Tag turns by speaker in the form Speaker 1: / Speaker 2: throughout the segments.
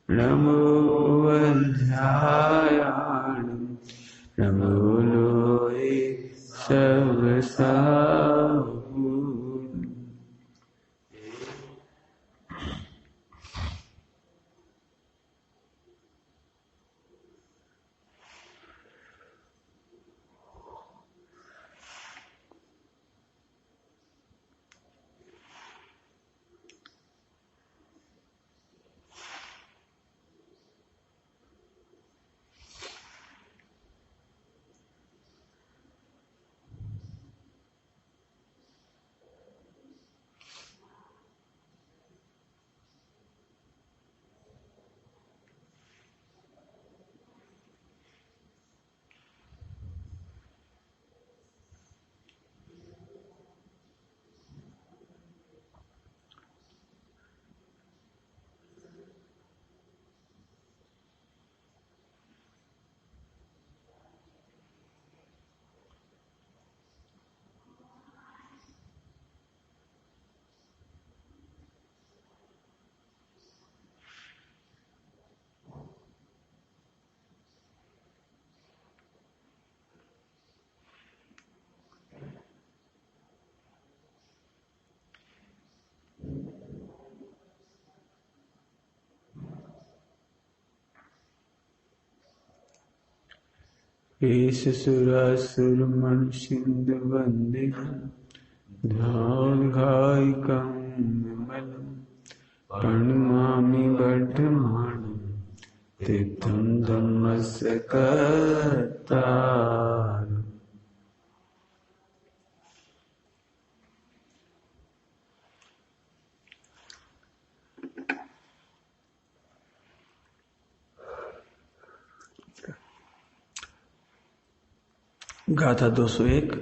Speaker 1: नमो वज्रायाणं नमो लोये सर्वसाहून्। ईश सुरासुर मनुष्येन्द्र वन्दितं ध्यानघायकं विमलं प्रणमामि वर्धमानं तीर्थं धम्मस्य कर्तारम्। गाथा 201।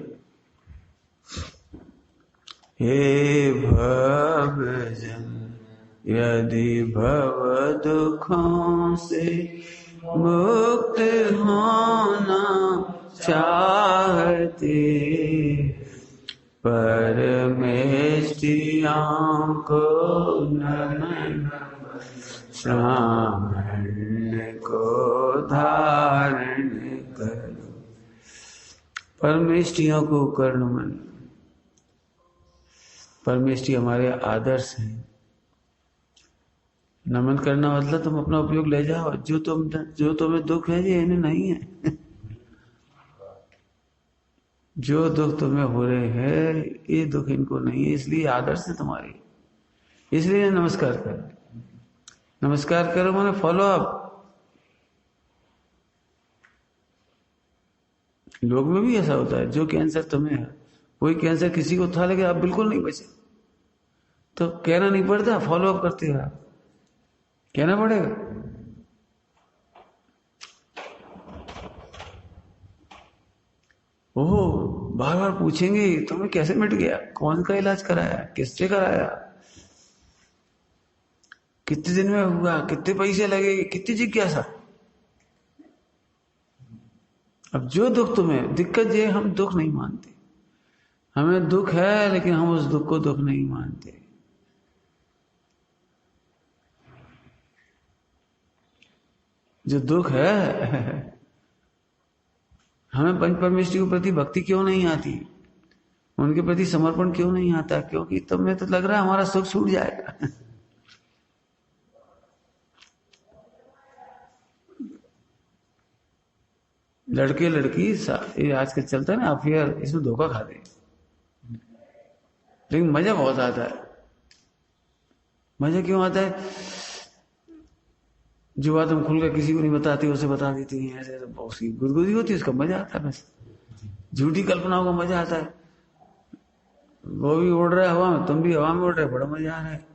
Speaker 1: हे भवजन यदि भव दुखों से मुक्त होना चाहते, परमेष्टियों को नमन सामर्थ्य को धारण करो। परमेष्टियों को कर नमन। परमेष्टि हमारे आदर्श हैं। नमन करना मतलब तुम अपना उपयोग ले जाओ। जो तुम्हें दुख है ये इन्हें नहीं है। जो दुख तुम्हें हो रहे हैं ये दुख इनको नहीं है, इसलिए आदर्श है तुम्हारी, इसलिए नमस्कार करो। नमस्कार करो माने फॉलो अप। लोग में भी ऐसा होता है, जो कैंसर तुम्हें है, कोई कैंसर किसी को था लेकिन आप बिल्कुल नहीं बचे, तो कहना नहीं पड़ता, फॉलो अप करते हो आप, कहना पड़ेगा। ओहो, बार बार पूछेंगे तुम्हें कैसे मिट गया, कौन का इलाज कराया, किससे कराया, कितने दिन में हुआ, कितने पैसे लगे, कितनी जिज्ञासा। अब जो दुख तुम्हें, दिक्कत ये हम दुख नहीं मानते। हमें दुख है लेकिन हम उस दुख को दुख नहीं मानते। जो दुख है हमें पंच परमेष्टि के प्रति भक्ति क्यों नहीं आती, उनके प्रति समर्पण क्यों नहीं आता? क्योंकि तुम्हें तो लग रहा है हमारा सुख छूट जाएगा। लड़के लड़की ये आजकल चलता है ना अफेयर, इसमें धोखा खाते, लेकिन मजा बहुत आता है। मजा क्यों आता है? जो बात हम खुलकर किसी को नहीं बताते उसे बता देती हैं, ऐसे बहुत सी गुदगुदी होती है, उसका मजा आता है। बस झूठी कल्पनाओं का मजा आता है। वो भी उड़ रहा है हवा में, तुम भी हवा में उड़ रहे, बड़ा मजा आ रहा है।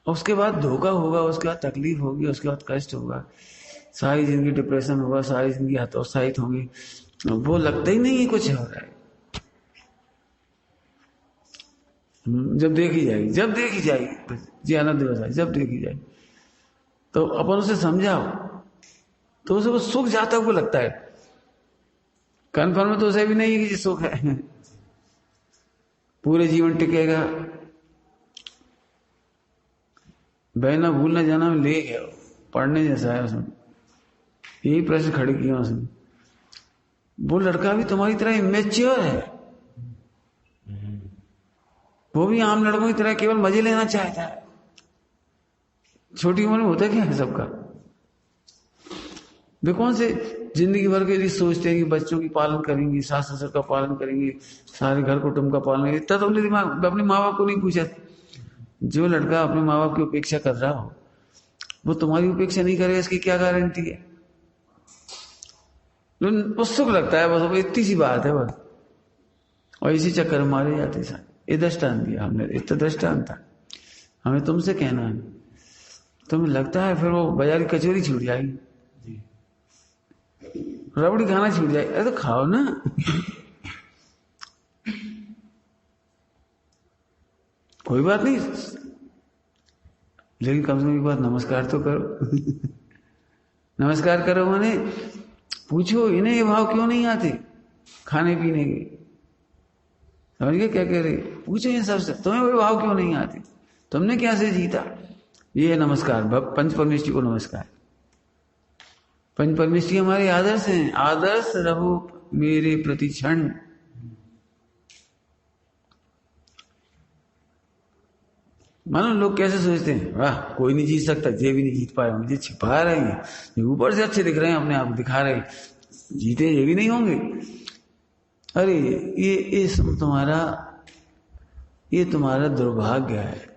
Speaker 1: उसके बाद धोखा होगा, उसके बाद तकलीफ होगी, उसके बाद कष्ट होगा, सारी जिंदगी डिप्रेशन होगा, सारी जिंदगी हतोत्साहित होगी, वो लगता ही नहीं है कुछ हो रहा है। जब देखी जाएगी, जब देखी जाएगी, जी आनंद दिवस है, जब देखी जाएगी तो अपन उसे समझाओ तो उसे वो सुख जाता हुआ लगता है। कन्फर्म तो उसे भी नहीं है कि सुख है, पूरे जीवन टिकेगा, बहना भूल न जाना में ले गया, पढ़ने जैसा है उसमें। यही प्रश्न खड़े किया उसने, वो लड़का भी तुम्हारी तरह इमेच्योर है, वो भी आम लड़कों की तरह केवल मजे लेना चाहता है। छोटी उम्र में होता क्या है सबका। वे कौन से जिंदगी भर के लिए सोचते हैं कि बच्चों की पालन करेंगे, सास ससुर का पालन करेंगे, सारे घर कुटुंब का पालन करेंगे। इतना तो अपने दिमाग अपने माँ बाप को नहीं पूछा। जो लड़का अपने माँ बाप की उपेक्षा कर रहा हो, वो तुम्हारी उपेक्षा नहीं करेगा, इसकी क्या गारंटी है। उत्सुक लगता है बस, इतनी सी बात है बस। और इसी चक्कर में मारे जाते सारे। ये दृष्टांत दिया हमने, इतना दृष्टांत था। हमें तुमसे कहना है, तुम्हें लगता है फिर वो बाजार की कचौरी छूट जाएगी, रबड़ी खाना छूट जाएगी। अरे तो खाओ ना। कोई बात नहीं, लेकिन कम से कम एक बार नमस्कार तो करो। नमस्कार करो माने पूछो इन्हें ये भाव क्यों नहीं आते खाने पीने के। समझ गए क्या कह रहे? पूछो इन सबसे, तुम्हें वो भाव क्यों नहीं आते, तुमने क्या से जीता। ये है नमस्कार। पंच परमेष्टि को नमस्कार। पंच परमेष्टि हमारे आदर्श हैं। आदर्श रहो मेरे प्रति क्षण। मानो लोग कैसे सोचते हैं, वाह कोई नहीं जीत सकता, ये भी नहीं जीत पाए होंगे, ये छिपा रहे हैं, ये ऊपर से अच्छे दिख रहे हैं, अपने आप दिखा रहे हैं, जीते ये भी नहीं होंगे। अरे ये तुम्हारा दुर्भाग्य है।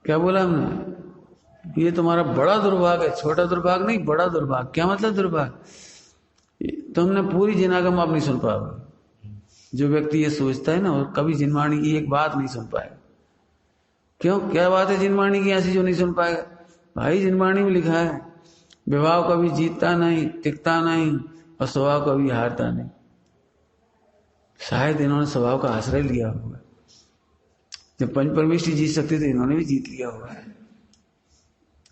Speaker 1: क्या बोला हमने? ये तुम्हारा बड़ा दुर्भाग्य है। छोटा दुर्भाग्य नहीं, बड़ा दुर्भाग्य। क्या मतलब दुर्भाग्य? तुमने पूरी जिनागम आप नहीं सुन पाओगे। जो व्यक्ति ये सोचता है ना, वो कभी जिनवाणी की एक बात नहीं सुन पाएगा। क्यों? क्या बात है जिनवाणी की ऐसी जो नहीं सुन पाएगा? भाई जिनवाणी में लिखा है, विवाह कभी जीतता नहीं, टिकता नहीं, और स्वभाव कभी हारता नहीं। शायद इन्होंने स्वभाव का आश्रय लिया होगा। जब पंच परमेष्टि जीत सकते थे, इन्होंने भी जीत लिया होगा।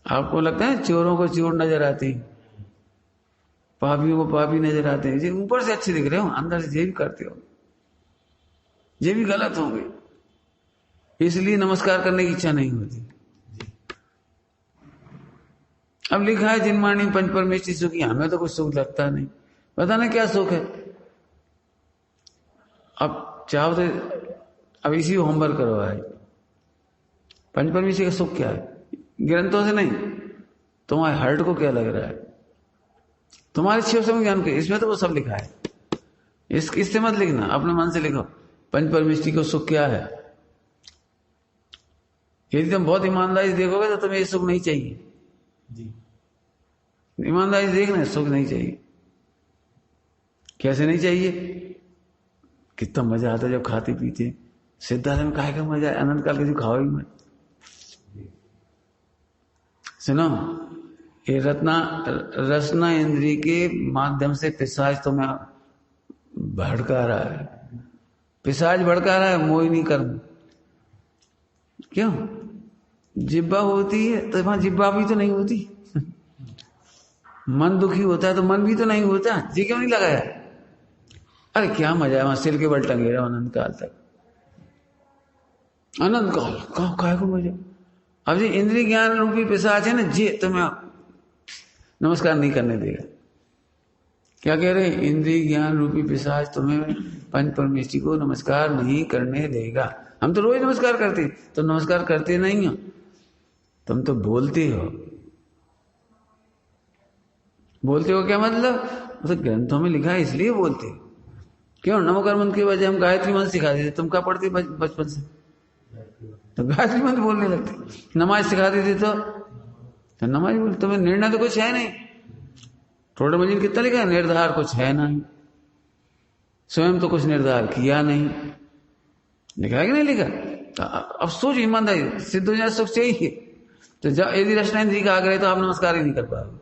Speaker 1: आपको लगता है चोरों को चोर नजर आते हैं, पापियों को पापी नजर आते हैं, जो ऊपर से अच्छे दिख रहे हो, अंदर से ये भी करते हो, ये भी गलत होंगे, इसलिए नमस्कार करने की इच्छा नहीं होती। अब लिखा है जिनवाणी पंच परमेष्टि सुखी, हमें तो कुछ सुख लगता नहीं, पता नहीं क्या सुख है। अब चाहो तो अब इसी होमवर्क करो भाई, पंच परमेष्टि का सुख क्या है। ग्रंथों से नहीं, तुम्हारे हार्ट को क्या लग रहा है, तुम्हारे शिव समय ज्ञान के, इसमें तो वो सब लिखा है। इससे मत लिखना, अपने मन से लिखो पंच परमेष्टि को सुख क्या है। यदि तुम बहुत ईमानदारी से देखोगे तो तुम्हें ये सुख नहीं चाहिए। ईमानदारी से देखना, सुख नहीं चाहिए। कैसे नहीं चाहिए? कितना मजा आता है जब खाते पीते। सिद्धार्थ में काहे का मजा है, अनंत काल के जो खाओ ही मत। सुनो, ये रसना इंद्री के माध्यम से पिशाच तुम्हें भड़का रहा है। पिशाच भड़का रहा है, मोहिनी कर्म। क्यों? जिब्बा होती है तो वहां जिब्बा भी तो नहीं होती। मन दुखी होता है तो मन भी तो नहीं होता, जी क्यों नहीं लगाया? अरे क्या मजा है वहां, सिर के बल टंगे रहो अनंत काल तक। अनंत काल काहे को मजा। अब जी इंद्रिय ज्ञान रूपी पिशाच है ना, जी तुम्हें नमस्कार नहीं करने देगा। क्या कह रहे? इंद्रिय ज्ञान रूपी पिशाच तुम्हें पंच परमेष्टि को नमस्कार नहीं करने देगा। हम तो रोज नमस्कार करते, तो नमस्कार करते नहीं हो, तुम तो बोलते हो। बोलते हो क्या मतलब? तो ग्रंथों में लिखा है इसलिए बोलते हो। क्यों? नमो कर्म के बजाय हम गायत्री मंत्र सिखा देते। तुम क्या पढ़ते बचपन से? तो गायत्री मंत्र बोलने लगते। नमाज सिखा देते तो नमाज बोल। तुम्हें निर्णय तो कुछ है नहीं। थोड़ा मजीद कितना लिखा है? निर्धार कुछ है नहीं, स्वयं तो कुछ निर्धार किया नहीं। लिखा है कि नहीं लिखा? तो अब सोच ईमानदारी, सिद्ध हो जाए सुख चाहिए तो यदि रचना इंद्री का आग्रह है तो आप नमस्कार ही नहीं कर पाओगे।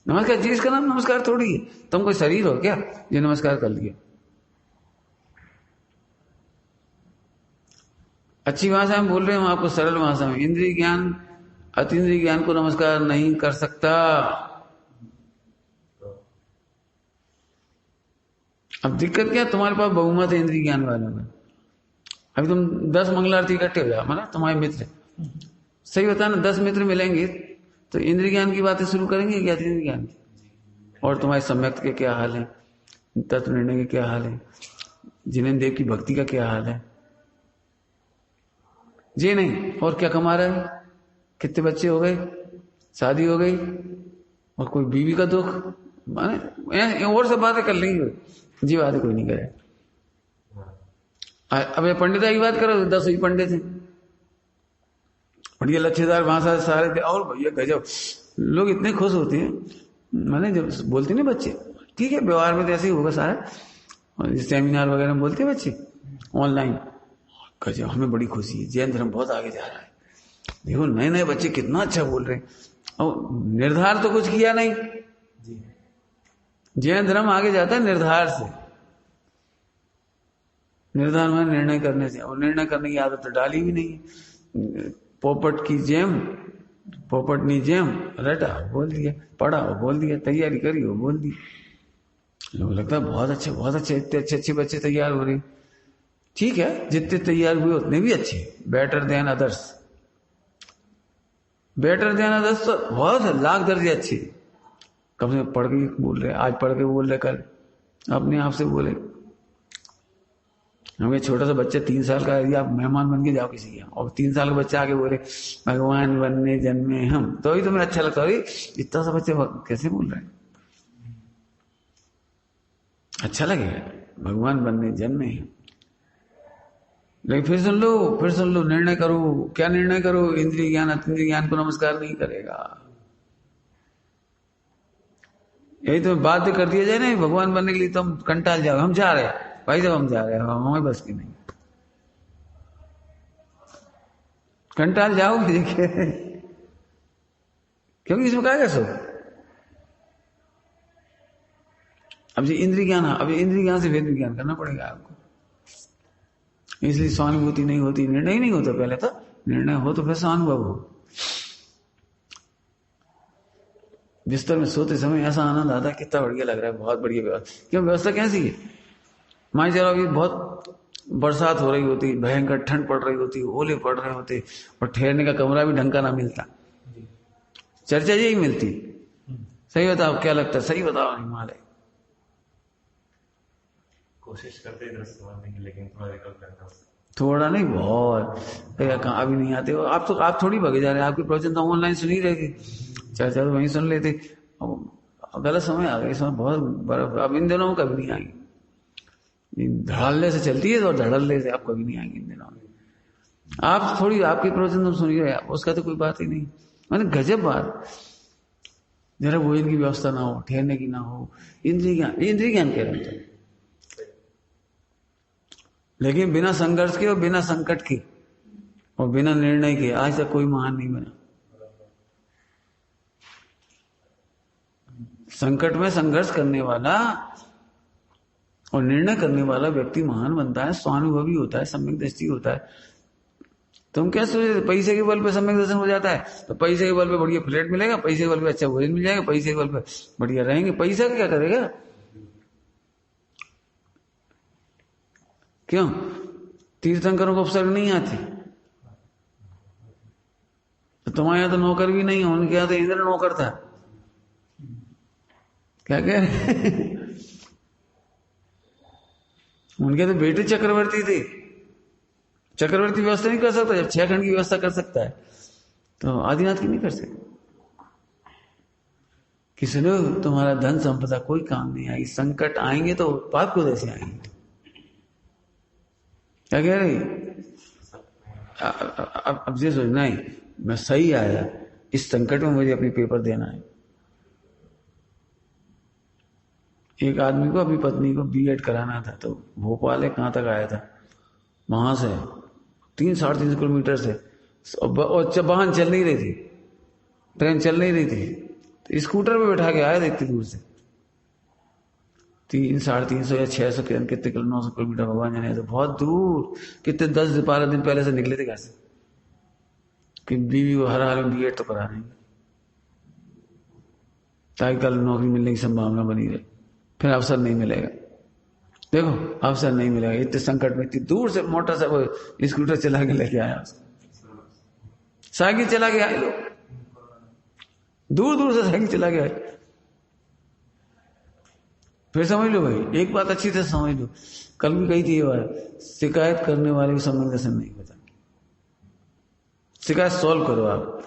Speaker 1: नमस्कार जी, इसका नाम नमस्कार थोड़ी है। तुम कोई शरीर हो क्या जो नमस्कार कर लिया? अच्छी भाषा में बोल रहे हैं हम आपको, सरल भाषा में। इंद्रिय ज्ञान अतीन्द्रिय ज्ञान को नमस्कार नहीं कर सकता। अब दिक्कत क्या? तुम्हारे पास बहुमत है इंद्रिय ज्ञान वालों का। अभी तुम 10 मंगल आरती इकट्ठे हो जाओ, मतलब तुम्हारे मित्र, सही बता ना, 10 मित्र मिलेंगे तो इंद्रिय ज्ञान की बातें शुरू करेंगे क्या, इंद्रिय ज्ञान की, और तुम्हारे सम्यक के क्या हाल है, तत्व निर्णय के क्या हाल है, जिनेन्द्र देव की भक्ति का क्या हाल है, जी नहीं, और क्या कमा रहे हैं, कितने बच्चे हो गए, शादी हो गई, और कोई बीवी का दुख, माने और सब बातें कर लेंगे, जी बातें कोई नहीं करे। अब ये पंडिता की बात करो, 10 ही पंडित हैं, बढ़िया लच्छेदार वहां सारे थे, और भैया गजब, लोग इतने खुश होते हैं, माने जब बोलते नहीं बच्चे, ठीक है व्यवहार में तो ऐसे ही होगा सारा, सेमिनार वगैरह में बोलते हैं बच्चे ऑनलाइन, गजब हमें बड़ी खुशी है, जैन धर्म बहुत आगे जा रहा है, देखो नए नए बच्चे कितना अच्छा बोल रहे हैं, और निर्धार तो कुछ किया नहीं, जैन धर्म आगे जाता है निर्धार से, निर्धार में निर्णय करने से, और निर्णय करने की आदत तो डाली भी नहीं, पोपट की जेम, पोपटनी जेम रटा बोल दिया, पढ़ा वो बोल दिया, तैयारी करी वो बोल दी, लोग लगता है बहुत अच्छे इतने अच्छे बच्चे तैयार हो रहे, ठीक है जितने तैयार हुए उतने भी अच्छे, better than others, better than others तो बहुत है, लाख दर्जे अच्छे, कम से कम पढ़ के बोल रहे, आज पढ़ के बोल रहे, कल अपने आप से बोले, हमें छोटा सा बच्चा 3 साल का, यदि आप मेहमान बन के जाओ किसी के, और 3 साल का बच्चा आके बोले भगवान बनने जन्मे हम, तो ही तुम्हें अच्छा लगता है, इतना सा बच्चे कैसे बोल रहे हैं, अच्छा लगेगा भगवान बनने जन्मे हम, लेकिन फिर सुन लो, निर्णय करो, क्या निर्णय करो, इंद्रिय ज्ञान अतीन्द्रिय ज्ञान को नमस्कार नहीं करेगा, यही तो बाध्य कर दिया जाए ना, भगवान बनने के लिए तुम कंटाल जाओ, हम जा रहे हैं भाई, जब हम जा रहे हैं हमें बस की नहीं, कंटाल जाओगे देखिए, क्योंकि इसमें क्या सो, अब जी इंद्रिय ज्ञान, अब इंद्रिय ज्ञान से वेद विज्ञान करना पड़ेगा आपको, इसलिए स्वानुभूति नहीं होती, निर्णय ही नहीं होता, पहले तो निर्णय हो तो फिर स्वानुभव हो, बिस्तर में सोते समय ऐसा आनंद आता है, कितना बढ़िया लग रहा है, बहुत बढ़िया व्यवस्था, क्यों व्यवस्था कैसी है, मान चलो अभी बहुत बरसात हो रही होती, भयंकर ठंड पड़ रही होती, ओले पड़ रहे होते, और ठहरने का कमरा भी ढंग का ना मिलता, चर्चा यही मिलती, सही बताओ क्या लगता है, सही बताओ हिमालय,
Speaker 2: कोशिश करते हैं दृश्य मारने की, लेकिन थोड़ा विकल्प करना, थोड़ा
Speaker 1: नहीं बहुत, कहाँ अभी नहीं आते हो आप, तो आप थोड़ी भागे जा रहे हैं, आपके प्रवचन तो ऑनलाइन सुन ही रहे थे, चर्चा तो वहीं सुन लेते, गलत समय आ गया, समय बहुत बर्फ, अब इन दिनों में कभी नहीं आएंगे, धड़ल्ले से चलती है और धड़ल्ले से आप कभी नहीं आएंगे इन दिनों में, आप थोड़ी, आपके प्रवचन तुम सुन ही रहे, उसका तो कोई बात ही नहीं, मैंने गजब बात, जरा भोजन की व्यवस्था ना हो, ठहरने की ना हो, इंद्रिय ज्ञान कह रहे हैं, लेकिन बिना संघर्ष के और बिना संकट के और बिना निर्णय के आज तक कोई महान नहीं बना, संकट में संघर्ष करने वाला और निर्णय करने वाला व्यक्ति महान बनता है, स्वानुभवी होता है, सम्यक दृष्टि होता है, तुम क्या सोच, पैसे के बल पे सम्यक दर्शन हो जाता है, तो पैसे के बल पे बढ़िया फ्लैट मिलेगा, पैसे के बल पे अच्छा भोजन मिल जाएगा, पैसे के बल पे बढ़िया रहेंगे, पैसा क्या करेगा, क्यों तीर्थंकरों को उपसर्ग नहीं आती, तो तुम्हारे यहाँ तो नौकर भी नहीं है, उनके यहाँ तो इंद्र नौकर था, क्या कह रहे उनके तो बेटे चक्रवर्ती थे, चक्रवर्ती व्यवस्था नहीं कर सकता, जब 6 खंड की व्यवस्था कर सकता है तो आदिनाथ की नहीं कर सकता, किसी ने तुम्हारा धन संपदा कोई काम नहीं आएगी, संकट आएंगे तो पाप को कैसे आएंगे, क्या कह रही, अब ये सोचना है मैं सही आया, इस संकट में मुझे अपनी पेपर देना है, एक आदमी को अपनी पत्नी को बीएड कराना था, तो भोपाल कहाँ तक आया था, वहां से 3-3.5 किलोमीटर से, और वाहन चल नहीं रही थी, ट्रेन चल नहीं रही थी, तो स्कूटर पे बैठा के आया, देखती दूर से 300-350 या 600 कितने 900 किलोमीटर भगवान जाने, तो बहुत दूर, कितने 10-12 दिन पहले से निकले थे घर से, कि बीवी को हर हाल में बीएड तो करा देंगे ताकि कल नौकरी मिलने की संभावना बनी रहे, फिर अवसर नहीं मिलेगा, देखो अवसर नहीं मिलेगा, इतने संकट में, इतनी दूर से मोटरसाइकिल स्कूटर चला के लेके आया, साइकिल चला के आए लोग, दूर दूर से साइकिल चला के आए। फिर समझ लो भाई, एक बात अच्छी तरह समझ लो, कल भी कही थी ये बात, शिकायत करने वाले को संवेदनशील नहीं होता। शिकायत सॉल्व करो, आप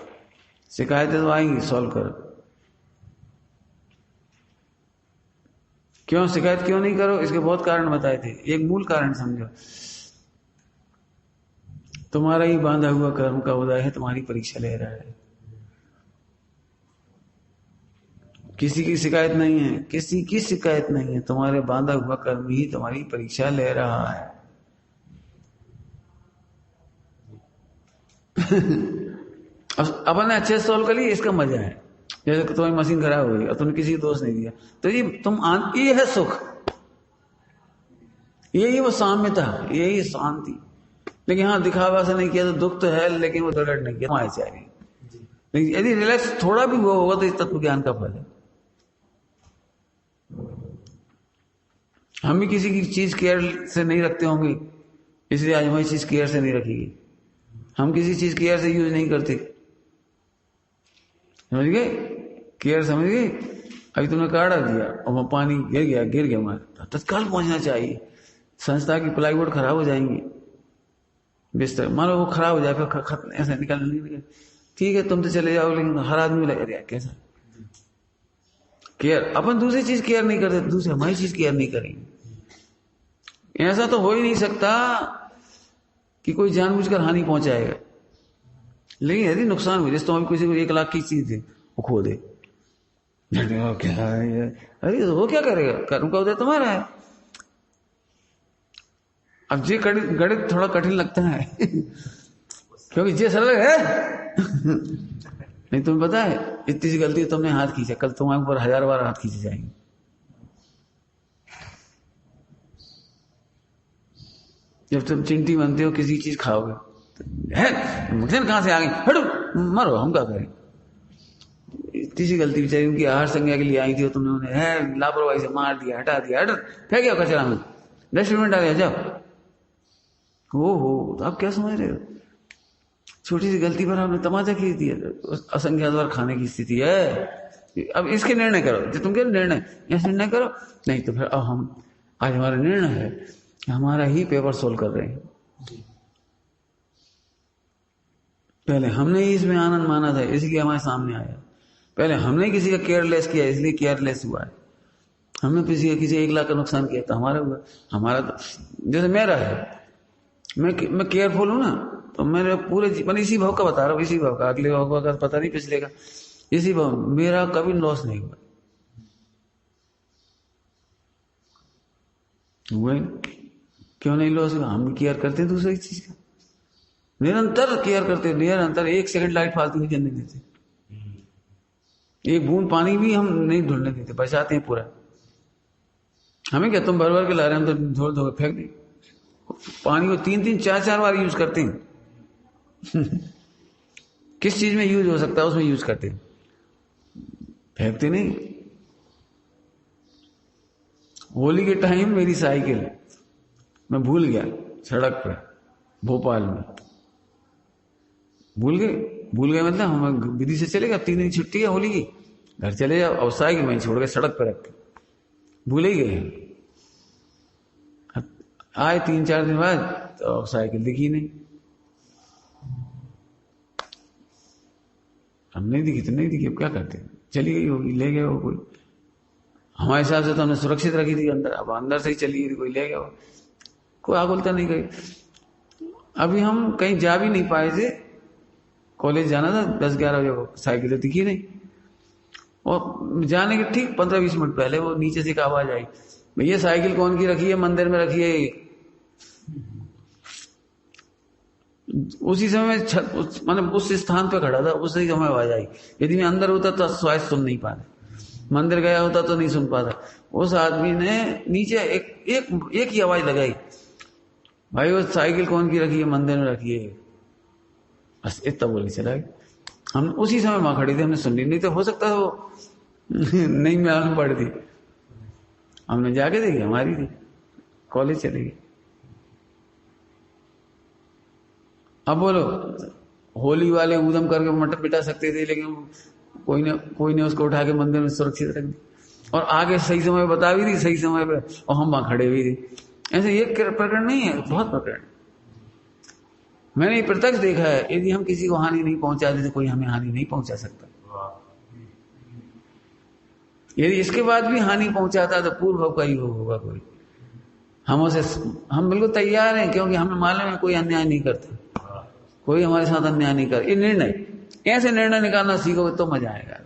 Speaker 1: शिकायतें तो आएंगी, सॉल्व करो। क्यों शिकायत क्यों नहीं करो, इसके बहुत कारण बताए थे। एक मूल कारण समझो, तुम्हारा ही बांधा हुआ कर्म का उदय है, तुम्हारी परीक्षा ले रहा है। किसी की शिकायत नहीं है, किसी की शिकायत नहीं है, तुम्हारे बांधा हुआ कर्म ही तुम्हारी परीक्षा ले रहा है। अपन ने अच्छे से सॉल्व कर लिया, इसका मजा है। जैसे तुम्हारी मशीन खराब हो गई और तुमने किसी को दोष नहीं दिया, तो ये है सुख, यही वो साम्यता, यही शांति। लेकिन हाँ, दिखावा से नहीं किया तो दुख तो है, लेकिन वो दृढ़ नहीं किया, तुम्हारे चाहिए। लेकिन यदि रिलैक्स थोड़ा भी हुआ होगा तो इस तत्व ज्ञान का फल है। हम भी किसी की चीज केयर से नहीं रखते होंगे, इसलिए आज हमारी चीज केयर से नहीं रखेगी। हम किसी चीज केयर से यूज नहीं करते, समझ गए? केयर समझ गए? अभी तुमने काढ़ा दिया और वहां पानी गिर गया हमारे, तत्काल पहुंचना चाहिए। संस्था की प्लाईवुड खराब हो जाएंगी, बिस्तर मानो वो खराब हो जाए, फिर खत्म ऐसे निकल, ठीक है तुम तो चले जाओ, लेकिन हर आदमी लगे कैसा केयर। अपन दूसरी चीज केयर नहीं करते, दूसरी हमारी चीज केयर नहीं करेंगे। ऐसा तो हो ही नहीं सकता कि कोई जानबूझकर हानि पहुंचाएगा। लेकिन यदि नुकसान हो, जैसे तुम किसी को 1 लाख की चीज दे, वो खो दे, क्या है, अरे वो क्या करेगा, कर्म का उदय तुम्हारा है। अब ये गणित थोड़ा कठिन लगता है क्योंकि ये सरल है नहीं, तुम्हें पता है इतनी सी गलती तुमने हाथ खींचा, कल तुम्हारे ऊपर 1000 बार हाथ खींचे जाएंगे। जब तुम चिंटी बनते हो किसी चीज खाओगे, है मुझे कहां से आ गई, हटो मरो, हम क्या करें। इतनी सी गलती बेचारी उनकी आहार संज्ञा के लिए आई थी, तुमने उन्हें है लापरवाही से मार दिया, हटा दिया, हट फेंक गया कचरा में, डस्टबिन में डाल जाओ। हो तो आप क्या समझ रहे हो, छोटी सी गलती पर आपने तमाचा खींच दिया, असंख्यात बार खाने की स्थिति है। अब इसके निर्णय करो, जो तुम कह निर्णय, ऐसे निर्णय करो नहीं तो फिर अब हम आज हमारा निर्णय है, हमारा ही पेपर सोल्व कर रहे हैं। पहले हमने ही इसमें आनंद माना था, इसलिए हमारे सामने आया। पहले हमने किसी का केयरलेस किया, इसलिए केयरलेस हुआ है। हमने किसी 1 लाख का नुकसान किया तो हमारा हुआ। हमारा तो जैसे मेरा है, मैं केयरफुल हूं ना, तो मेरे पूरे जीवन इसी भाव का बता रहा हूँ, इसी भाव का, अगले भाव का पता नहीं, पिछले का, इसी भाव मेरा कभी लॉस नहीं हुआ। क्यों नहीं लॉस हुआ, हम केयर करते हैं दूसरी चीज का, निरंतर केयर करते हैं, निरंतर 1 सेकंड लाइट फालतू नहीं जलने देते, 1 बूंद पानी भी हम नहीं धुलने देते, बचाते हैं पूरा। हमें क्या, तुम भर भर के ला रहे हैं, हम तो धो फेंक दें। पानी को 3-3, 4-4 बार यूज करते हैं किस चीज में यूज हो सकता है उसमें यूज करते हैं, फेंकते नहीं। होली के टाइम मेरी साइकिल मैं भूल गया सड़क पर भोपाल में, भूल गए मतलब हम विधि से चले गए, अब 3 दिन छुट्टी है होली की, घर चले जाओ, और साइकिल मैं छोड़ के सड़क पर रख के भूल ही गए। आए 3-4 दिन बाद तो साइकिल दिखी नहीं, हम नहीं दिखी तो नहीं दिखी, अब क्या करते, चली गई होगी, ले गया हो कोई, हमारे हिसाब से तो हमने सुरक्षित रखी थी अंदर, अब अंदर से ही चली गई, कोई ले गया हो, कोई आगुलता नहीं गई। अभी हम कहीं जा भी नहीं पाए थे, कॉलेज जाना था 10-11 बजे को, साइकिल तो दिखी नहीं, और जाने के ठीक 15-20 मिनट पहले वो नीचे से एक आवाज आई, भैया साइकिल कौन की रखी है, मंदिर में रखी है। उसी समय मतलब उस स्थान पे खड़ा था, उसी समय आवाज आई। यदि मैं अंदर होता तो शायद सुन नहीं पाता, मंदिर गया होता तो नहीं सुन पाता। उस आदमी ने नीचे एक ही आवाज लगाई, भाई वो साइकिल कौन की रखी है, मंदिर में रखी है, बस इतना बोल के चला गया। हम उसी समय वहां खड़े थे, हमने सुन ली, नहीं तो हो सकता है वो नहीं मालूम पड़ी थी, हमने जाके देखी हमारी थी। कॉलेज चली गई। अब बोलो, होली वाले ऊधम करके मटन बिठा सकते थे, लेकिन कोई ने उसको उठा के मंदिर में सुरक्षित रख दी, और आगे सही समय बता भी दी, सही समय पे, और हम वहां खड़े भी थे। ऐसे एक प्रकरण नहीं है, बहुत प्रकरण। मैंने प्रत्यक्ष देखा है, यदि हम किसी को हानि नहीं पहुंचाते तो कोई हमें हानि नहीं पहुंचा सकता। यदि इसके बाद भी हानि पहुंचाता तो पूर्व भाव का ही होगा कोई। हम बिल्कुल तैयार हैं, क्योंकि हमें मालूम है कोई अन्याय नहीं करता, कोई हमारे साथ अन्याय नहीं कर। ये निर्णय, ऐसे निर्णय निकालना सीखोगे तो मजा आएगा।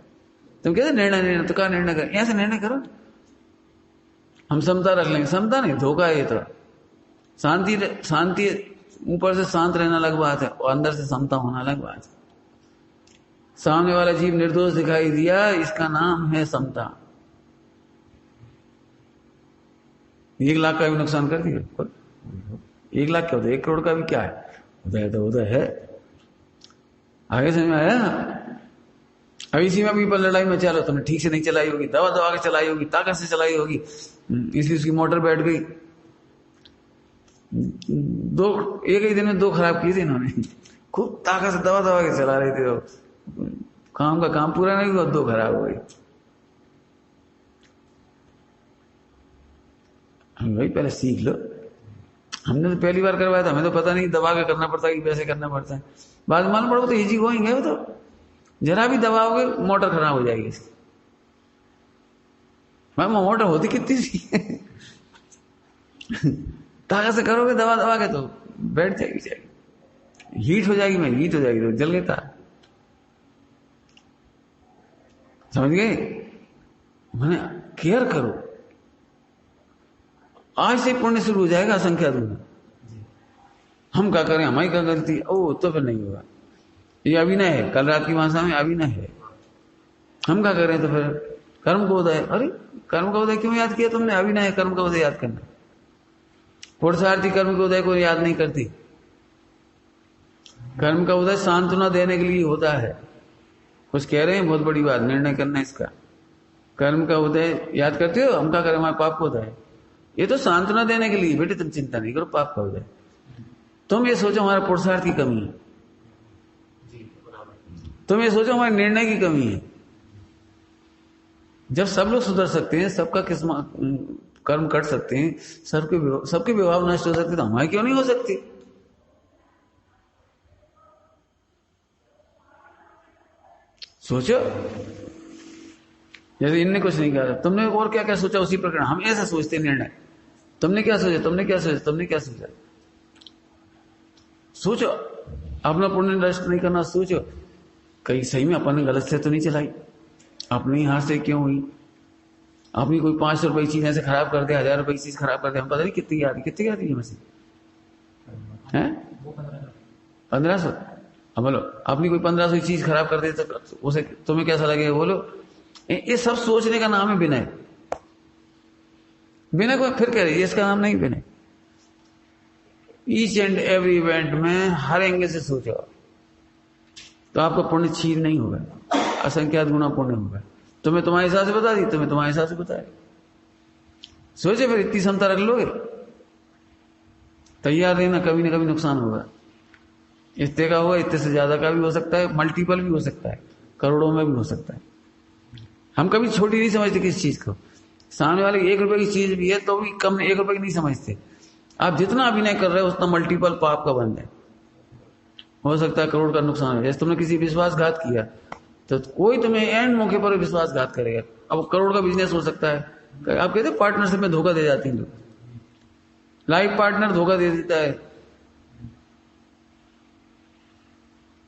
Speaker 1: तुम कहते निर्णय तो क्या निर्णय कर, ऐसे निर्णय करो। हम समता रख लेंगे, समता नहीं, धोखा है ये तो। शांति ऊपर से शांत रहना अलग बात है, और अंदर से समता होना अलग बात है। सामने वाला जीव निर्दोष दिखाई दिया, इसका नाम है समता। 1 लाख का भी नुकसान कर दिया, 1 लाख क्या होता है, 1 करोड़ का भी क्या है, उदय है। आगे समझ में आया। अब इसी में भी पर लड़ाई में चलो, तुमने ठीक से नहीं चलाई होगी, दवा दवा के चलाई होगी, ताकत से चलाई होगी, इसलिए उसकी मोटर बैठ गई। एक ही दिन में 2 खराब किए थे इन्होंने, खूब ताकत से दवा दवा के चला रहे थे, तो काम का काम पूरा नहीं हुआ, 2 खराब हो गई। हम भाई पहले सीख लो, हमने तो पहली बार करवाया था, हमें तो पता नहीं दबा के करना पड़ता है कि वैसे करना पड़ता है। बाद में मालूम पड़ो तो इजी गोइंग है, तो जरा भी दबाओगे मोटर खराब हो जाएगी इसकी। मोटर होती कितनी सी ताकत से करोगे दबा दबा के तो बैठ जाएगी, हीट हो जाएगी, हीट हो जाएगी तो जल गई तार। समझ गए? मैंने केयर करो, आज से पुण्य शुरू हो जाएगा असंख्या दूना। हम क्या करें, हमारी क्या गलती, ओ तो फिर नहीं होगा। ये अभिनय है, कल रात की भाषा में अभिनय है। हम क्या करें, तो फिर कर्म का उदय। अरे कर्म का उदय क्यों याद किया तुमने? अभिनय है कर्म का उदय याद करना। पुरुषार्थी कर्म के उदय को याद नहीं करती। कर्म का उदय सांत्वना देने के लिए होता है। कुछ कह रहे हैं, बहुत बड़ी बात, निर्णय करना इसका। कर्म का उदय याद करते हो, हम क्या करें, हमारे पाप का उदय। ये तो सांत्वना देने के लिए, बेटे तुम चिंता नहीं करो, पाप का उदय। तुम ये सोचो हमारा पुरुषार्थ की कमी है, तुम ये सोचो हमारे निर्णय की कमी है। जब सब लोग सुधर सकते हैं, सबका कर्म कर सकते हैं, सबके विभाव नष्ट हो सकते, तो हमारे क्यों नहीं हो सकती? सोचो, जैसे इनने कुछ नहीं कहा, तुमने और क्या क्या सोचा उसी प्रकार। हम ऐसा सोचते निर्णय, तुमने क्या सोचा, तुमने क्या सोचा, तुमने क्या सोचा। सोचो, अपना पुण्य नष्ट नहीं करना। सोचो कहीं सही में अपन ने गलत से तो नहीं चलाई, अपने ही हाथ से क्यों हुई। अपनी कोई 500 रुपए की चीज ऐसे खराब कर दे, 1000 रुपए की चीज खराब कर दे, हम पता नहीं कितनी आती है मशीन है 1500। अब बोलो अपनी कोई 1500 की चीज खराब कर दे तो उसे तुम्हें कैसा लगेगा? बोलो, ये सब सोचने का नाम है विनय। विनय को फिर कह रही है, इसका नाम नहीं विनय। ईच एंड एवरी इवेंट में हर एंगल से सोचो, तो आपका पुण्य छीन नहीं होगा, असंख्यात गुना पुण्य होगा। तुम्हें तुम्हारे हिसाब से बता दी, तुम्हें तुम्हारे हिसाब से बताया। सोचे फिर इतनी क्षमता रख लोगे, तैयार रहना, कभी ना कभी नुकसान होगा। इतने का होगा, इतने से ज्यादा का भी हो सकता है, मल्टीपल भी हो सकता है, करोड़ों में भी हो सकता है। हम कभी छोटी नहीं समझते किस चीज को। सामने वाले 1 रुपए की चीज भी है तो भी कम 1 रुपए की नहीं समझते। आप जितना अभिनय कर रहे हो उतना मल्टीपल पाप का बन जाए, हो सकता है करोड़ का नुकसान हो। जैसे तुमने किसी विश्वासघात किया तो कोई तुम्हें एंड मौके पर विश्वासघात करेगा। अब करोड़ का बिजनेस हो सकता है। आप कहते हैं पार्टनरशिप में धोखा दे जाती हैं लोग, लाइफ पार्टनर धोखा दे देता है।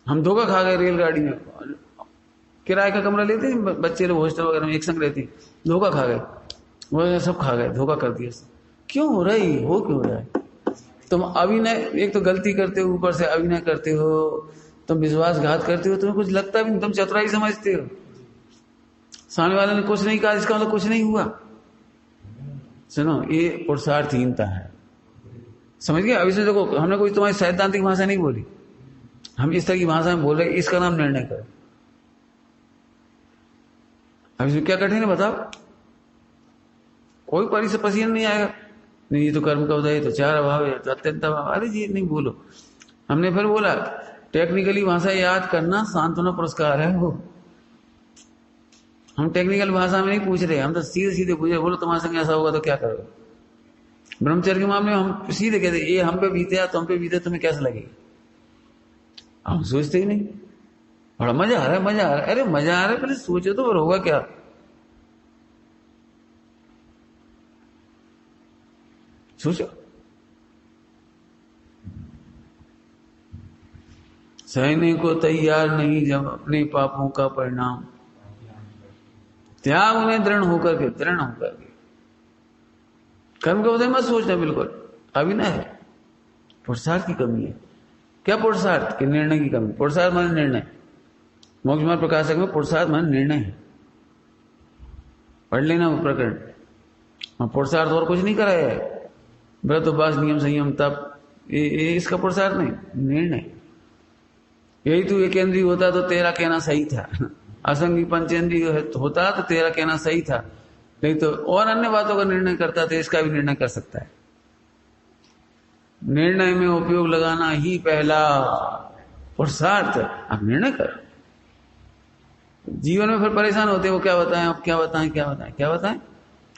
Speaker 1: हम धोखा खा गए रेलगाड़ी में, किराए का कमरा लेते हैं बच्चे लोग, हॉस्टल वगैरह में एक संग रहती, धोखा खा गए, वो सब खा गए, धोखा कर दिया। क्यों हो रहा है? क्यों हो रहा है? तुम अभिनय, एक तो गलती करते हो, ऊपर से अभिनय करते हो, तुम विश्वासघात करते हो, तुम्हें कुछ लगता भी नहीं, तुम चतुराई समझते हो। सामने वाले ने कुछ नहीं कहा, इसका मतलब कुछ नहीं हुआ। सुनो, ये पुरुषार्थहीनता है, समझ गए? अभी से देखो, हमने कोई तुम्हारी सैद्धांतिक भाषा नहीं बोली, हम इस तरह की भाषा में बोल रहे, इसका नाम निर्णय करो। अब इसमें क्या कठिन है बताओ? कोई परी से पसीना नहीं आएगा, नहीं ये तो कर्म का उदय, तो चार अभाव है, तो अत्यंत अभाव। अरे जी नहीं बोलो। हमने फिर बोला टेक्निकली भाषा याद करना सांत्वना पुरस्कार है वो। हम टेक्निकल भाषा में नहीं पूछ रहे, हम तो सीधे सीधे पूछ रहे, बोलो तुम्हारे संग ऐसा होगा तो क्या करोगे। ब्रह्मचर्य के मामले में हम सीधे कहते ये हम पे बीते तुम पे बीते तुम्हें कैसा लगेगा, हम सोचते ही नहीं। बड़ा मजा आ रहा है, मजा आ रहा है। अरे मजा आ रहा है, पहले सोचो तो फिर होगा क्या। सोचो। सहने को तैयार नहीं जब अपने पापों का परिणाम, त्याग उन्हें दृढ़ होकर के, दृढ़ होकर के। कर्म का उदय मत सोचना बिल्कुल, अभी ना है। पुरुषार्थ की कमी है। क्या पुरुषार्थ के निर्णय की कमी। पुरुषार्थ माने निर्णय। मोक्ष मार्ग प्रकाशक में पुरुषार्थ माने निर्णय है। पढ़ लेना वो प्रकरण। पुरुषार्थ और कुछ नहीं कराया है। व्रत उपवास नियम संयम तप ये इसका पुरुषार्थ नहीं, निर्णय। यही तू एकेंद्रीय होता तो तेरा कहना सही था, असंगी पंचेंद्रीय होता तो तेरा कहना सही था, नहीं तो और अन्य बातों का निर्णय करता तो इसका भी निर्णय कर सकता है। निर्णय में उपयोग लगाना ही पहला पुरुषार्थ। आप निर्णय कर। जीवन में फिर परेशान होते वो क्या बताएं, अब क्या बताएं, क्या बताएं, क्या बताएं।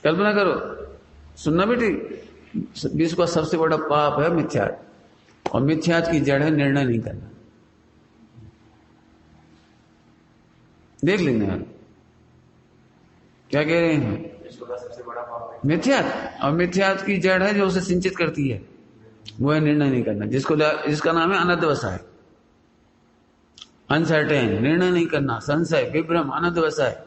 Speaker 1: कल्पना करो, सुनना बेटी, विश्व का सबसे बड़ा पाप है मिथ्यात, और मिथ्यात की जड़ है निर्णय नहीं करना। देख लेना यार क्या कह रहे हैं।
Speaker 2: सबसे बड़ा पाप है
Speaker 1: मिथ्यात, और मिथ्यात की जड़ है जो उसे सिंचित करती है, वो है निर्णय नहीं करना, जिसका नाम है अनध्यवसाय, अनसर्टेन। निर्णय नहीं करना, संशय, विभ्रम, अनध्यवसाय।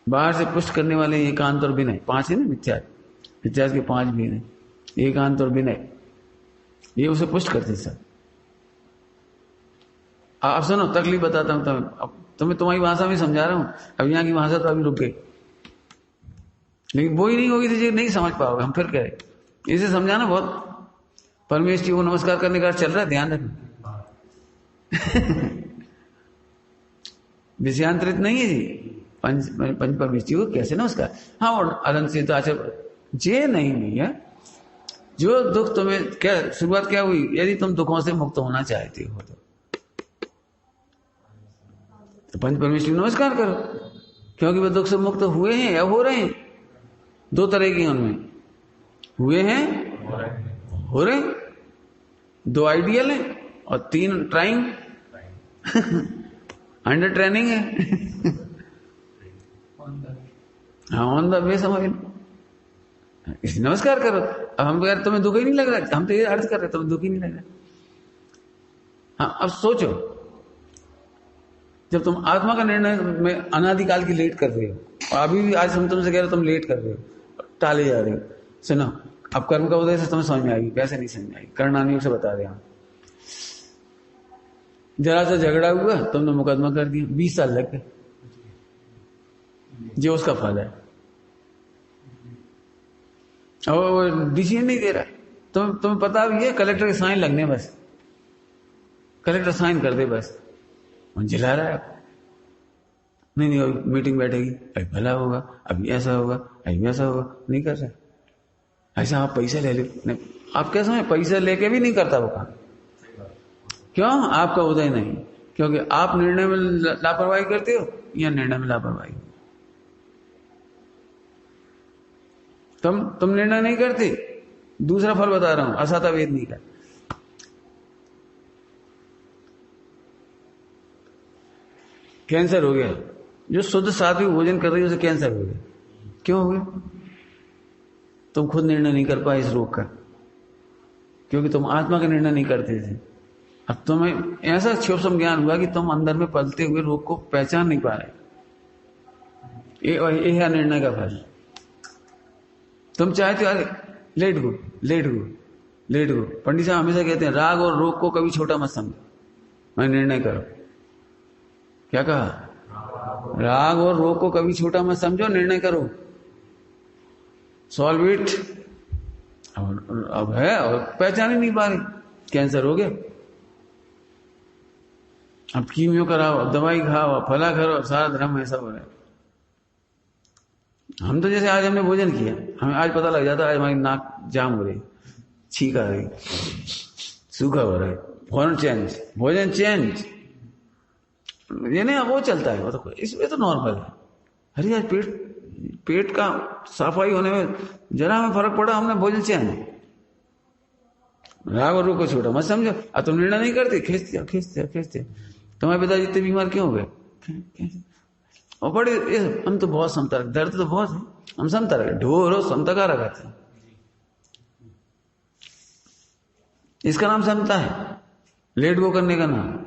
Speaker 1: बाहर से पुष्ट करने वाले एकांत और विनय, 5 है ना मिथ्यात। मिथ्यात के 5 भी हैं, एकांत और विनय, ये उसे पुष्ट करते सब। आप सुनो, तकलीफ बताता हूं तुम्हें तुम्हारी भाषा में समझा रहा हूं। अब यहाँ की भाषा तो अभी रुक गई, लेकिन वो ही नहीं होगी तो ये नहीं समझ पाओगे। हम फिर कहें इसे समझाना बहुत। परमेश्वर जी को नमस्कार करने का चल रहा है, ध्यान रखना। विषयांतरित नहीं है जी। पंच परमेश्वर जी को कैसे नमस्कार। हाँ, और अनंत से तो आचार्य जे नहीं है। जो दुख तुम्हें, क्या शुरुआत क्या हुई, यदि तुम दुखों से मुक्त होना चाहते हो तो पंच परमेश्वर नमस्कार करो, क्योंकि वो दुख से मुक्त हुए हैं या हो रहे हैं। 2 तरह के उनमें, हुए हैं, हो रहे हैं। 2 आइडियल है और 3 ट्राइंग, अंडर ट्रेनिंग है। हाँ, ऑन द वे समझ लो। इसलिए नमस्कार करो। अब हम यार तुम्हें दुख ही नहीं लग रहा, हम तो ये अर्ज कर रहे तुम्हें दुख ही नहीं लग रहा। हाँ, अब सोचो, जब तुम आत्मा का निर्णय में अनादिकाल की लेट कर रहे हो, और अभी भी आज हम तुमसे कह रहे हो तुम लेट कर रहे हो, टाले जा रहे हो। सुनो, अब कर्म का उदय से तुम्हें समझ में आएगी, कैसे नहीं समझ में आएगी। करणानियों से बता रहे हैं। जरा सा झगड़ा हुआ, तुमने मुकदमा कर दिया, 20 साल लग गए। जो उसका फल है। और वो डिसीजन नहीं दे रहा, तुम्हें पता भी है कलेक्टर के साइन लगने, बस कलेक्टर साइन कर दे बस, जिला रहा है। नहीं, अभी मीटिंग बैठेगी, अभी भला होगा, अभी ऐसा होगा, अभी ऐसा होगा, नहीं कर सकते। ऐसा आप पैसा ले लो, नहीं, आप क्या समझ, पैसा लेके भी नहीं करता वो काम। क्यों? आपका उदय नहीं, क्योंकि आप निर्णय में लापरवाही करते हो या निर्णय में लापरवाही। तुम निर्णय नहीं करते। दूसरा फल बता रहा हूं, असाता वेद नहीं का। कैंसर हो गया, जो शुद्ध सात्विक भोजन कर रही है उसे कैंसर हो गया। क्यों हो गया? तुम खुद निर्णय नहीं कर पाए इस रोग का, क्योंकि तुम आत्मा का निर्णय नहीं करते थे। अब तुम्हें ऐसा क्षोभसम ज्ञान हुआ कि तुम अंदर में पलते हुए रोग को पहचान नहीं पा रहे। ये है निर्णय का फल। तुम चाहते हो let go, let go, let go. Pandit साहब हमेशा कहते हैं राग और रोग को कभी छोटा मत समझो, मैं निर्णय करो। क्या कहा? राग और रोग को कभी छोटा मत समझो, निर्णय करो, सॉल्व इट। अब है और पहचान ही नहीं पा रही, कैंसर हो गया। अब कीमियो कराओ, अब दवाई खाओ, अब फला करो, सारा धर्म ऐसा हो रहा है। हम तो जैसे आज हमने भोजन किया, हमें आज पता लग जाता आज हमारी नाक जाम हो रही, छींक आ रही, सूखा हो रहा है, फौरन चेंज, भोजन चेंज, ये नहीं वो चलता है, वो तो इसमें तो नॉर्मल है। अरे यार पेट का सफाई होने में जरा हमें फर्क पड़ा, हमने भोजन चेंज, राग और रूप को छोटा मत समझो। अब तुम निर्णय नहीं करते, खींचते तुम्हारे पिताजी इतने बीमार क्यों हो गए? और बड़े हम तो बहुत समता रखे, दर्द तो बहुत है, हम समता रखे, ढोर हो समता का रखा, इसका नाम समता है, लेट गो करने का नाम।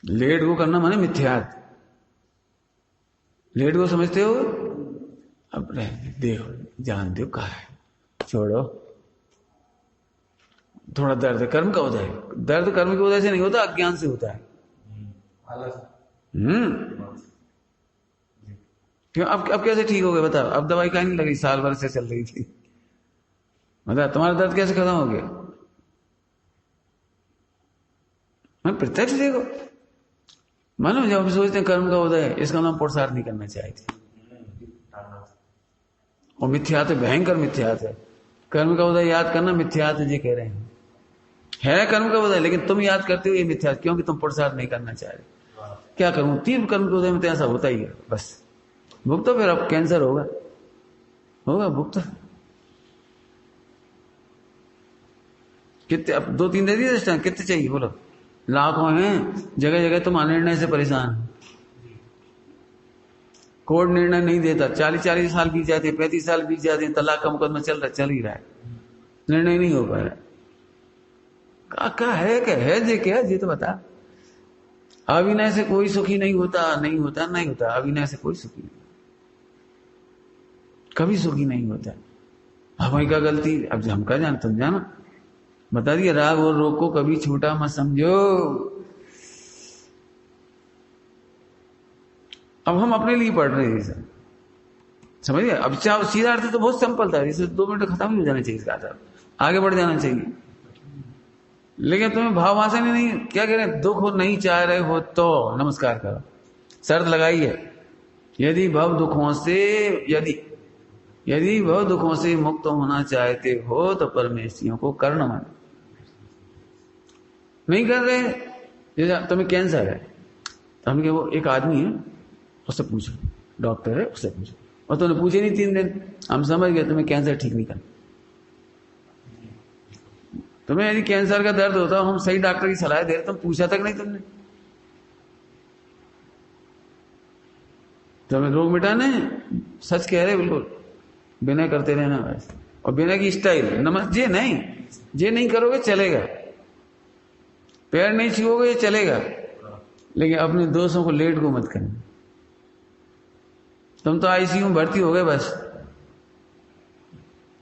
Speaker 1: लेट गो करना माने मिथ्यात, लेट गो समझते हो? अब देखो जान दो कहा है, छोड़ो। थोड़ा दर्द कर्म का होता है, दर्द कर्म की वजह से नहीं होता, अज्ञान से होता है। क्यों अब कैसे ठीक हो गए बताओ? अब दवाई कहीं नहीं लगी, साल भर से चल रही थी, मतलब तुम्हारा दर्द कैसे खत्म हो गया? मैं प्रत्यक्ष देखो, मानो जब हम सोचते हैं कर्म का उदय है, इसका नाम पुरुषार्थ नहीं करना चाहिए। और मिथ्यात है, भयंकर मिथ्यात है। कर्म का उदय याद करना मिथ्यात है, जी कह रहे है कर्म का उदय, लेकिन तुम याद करते हो ये मिथ्यात, क्योंकि तुम पुरुषार्थ नहीं करना चाह रहे। क्या करूं, तीव्र कर्म के उदय में तो ऐसा होता ही है, बस भुगतो, फिर अब कैंसर होगा भुगतो। कितने अब 2-3 दे दिए, कितने चाहिए बोलो? लाखों हैं, जगह जगह तुम अनिर्णय से परेशान। कोर्ट निर्णय नहीं देता, 40-40 साल बीत जाते, 35 साल बीत जाते, तलाक का मुकदमा चल ही रहा है, निर्णय नहीं हो पा रहा। क्या है जी, क्या जी तो बता। अविनय से कोई सुखी नहीं होता, अविनय से कोई सुखी नहीं, कभी सुखी नहीं होता। हमारी क्या गलती, अब हम क्या जानते, तुम जाना, बता दिया, राग और रोग को कभी छोटा मत समझो। अब हम अपने लिए पढ़ रहे हैं, समझिए। अब सीधा अर्थ तो बहुत सिंपल था, इसे 2 मिनट खत्म ही हो जाना चाहिए, इसका आगे बढ़ जाना चाहिए। लेकिन तुम्हें भाव वासना नहीं, क्या कह रहे हैं, दुख हो नहीं चाह रहे हो तो नमस्कार करो, शर्त लगाई है, यदि भव दुखों से मुक्त होना चाहते हो तो परमेश्वरियों को करना मन नहीं कर रहे। जैसे तुम्हें कैंसर है, तो हम वो एक आदमी है, उससे पूछो, डॉक्टर है, उससे पूछो, और तुमने पूछे नहीं 3 दिन, हम समझ गए तुम्हें कैंसर ठीक नहीं करना। तुम्हें यदि कैंसर का दर्द होता, हम सही डॉक्टर की सलाह दे रहे, तुम पूछा तक नहीं तुमने। तुम्हें रोग मिटाने, सच कह रहे बिल्कुल, बिना करते रहना बस, और बिना की स्टाइल, जे नहीं करोगे चलेगा, पैर नहीं छुओगे चलेगा, लेकिन अपने दोस्तों को लेट को मत करना। तुम तो आईसीयू में भर्ती हो गए, बस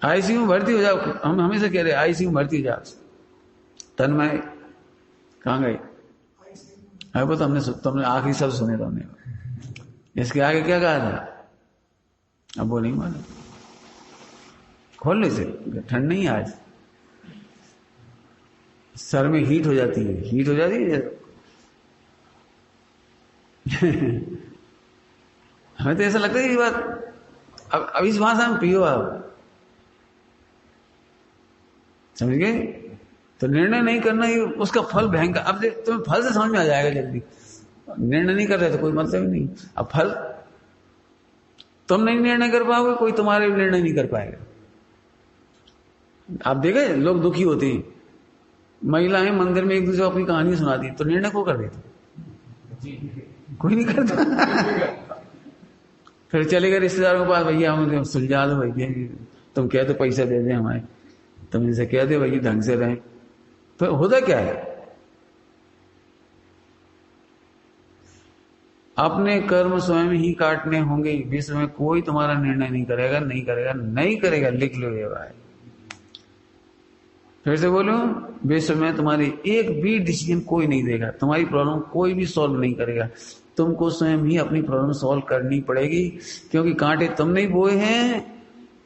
Speaker 1: आईसीयू में भर्ती हो जाओ, हम हमेशा कह रहे आईसीयू में भर्ती हो जाओ। तन्मय कहाँ गए? अरे वो तो तुमने आखिरी सब सुने, तुमने इसके आगे क्या कहा था, अब वो नहीं माना। खोल ले से, ठंड नहीं आज, सर में हीट हो जाती है हमें तो ऐसा लगता है ये बात, अब इस भाषा में पियो आप, समझ गए? तो निर्णय नहीं करना ही उसका फल भयंकर। अब तुम्हें फल से समझ में आ जाएगा जल्दी, निर्णय नहीं कर रहे तो कोई मतलब ही नहीं। अब फल तुम नहीं निर्णय कर पाओगे, कोई तुम्हारे निर्णय नहीं कर पाएगा। आप देखे लोग दुखी होते हैं, महिलाएं मंदिर में एक दूसरे को अपनी कहानी सुनाती, तो निर्णय को कर देते, कोई नहीं करता फिर चले गए रिश्तेदारों के पास, भैया हमें सुलझा दो भैया, तुम कह तो पैसा दे दे हमारे, तुम इनसे कह दो भैया ढंग से रहें। तो होता क्या है, अपने कर्म स्वयं ही काटने होंगे, विश्व में कोई तुम्हारा निर्णय नहीं करेगा। लिख लो ये बात, फिर से बोलो, विश्व में तुम्हारी एक भी डिसीजन कोई नहीं देगा, तुम्हारी प्रॉब्लम कोई भी सॉल्व नहीं करेगा, तुमको स्वयं ही अपनी प्रॉब्लम सॉल्व करनी पड़ेगी, क्योंकि कांटे तुमने ही बोए हैं,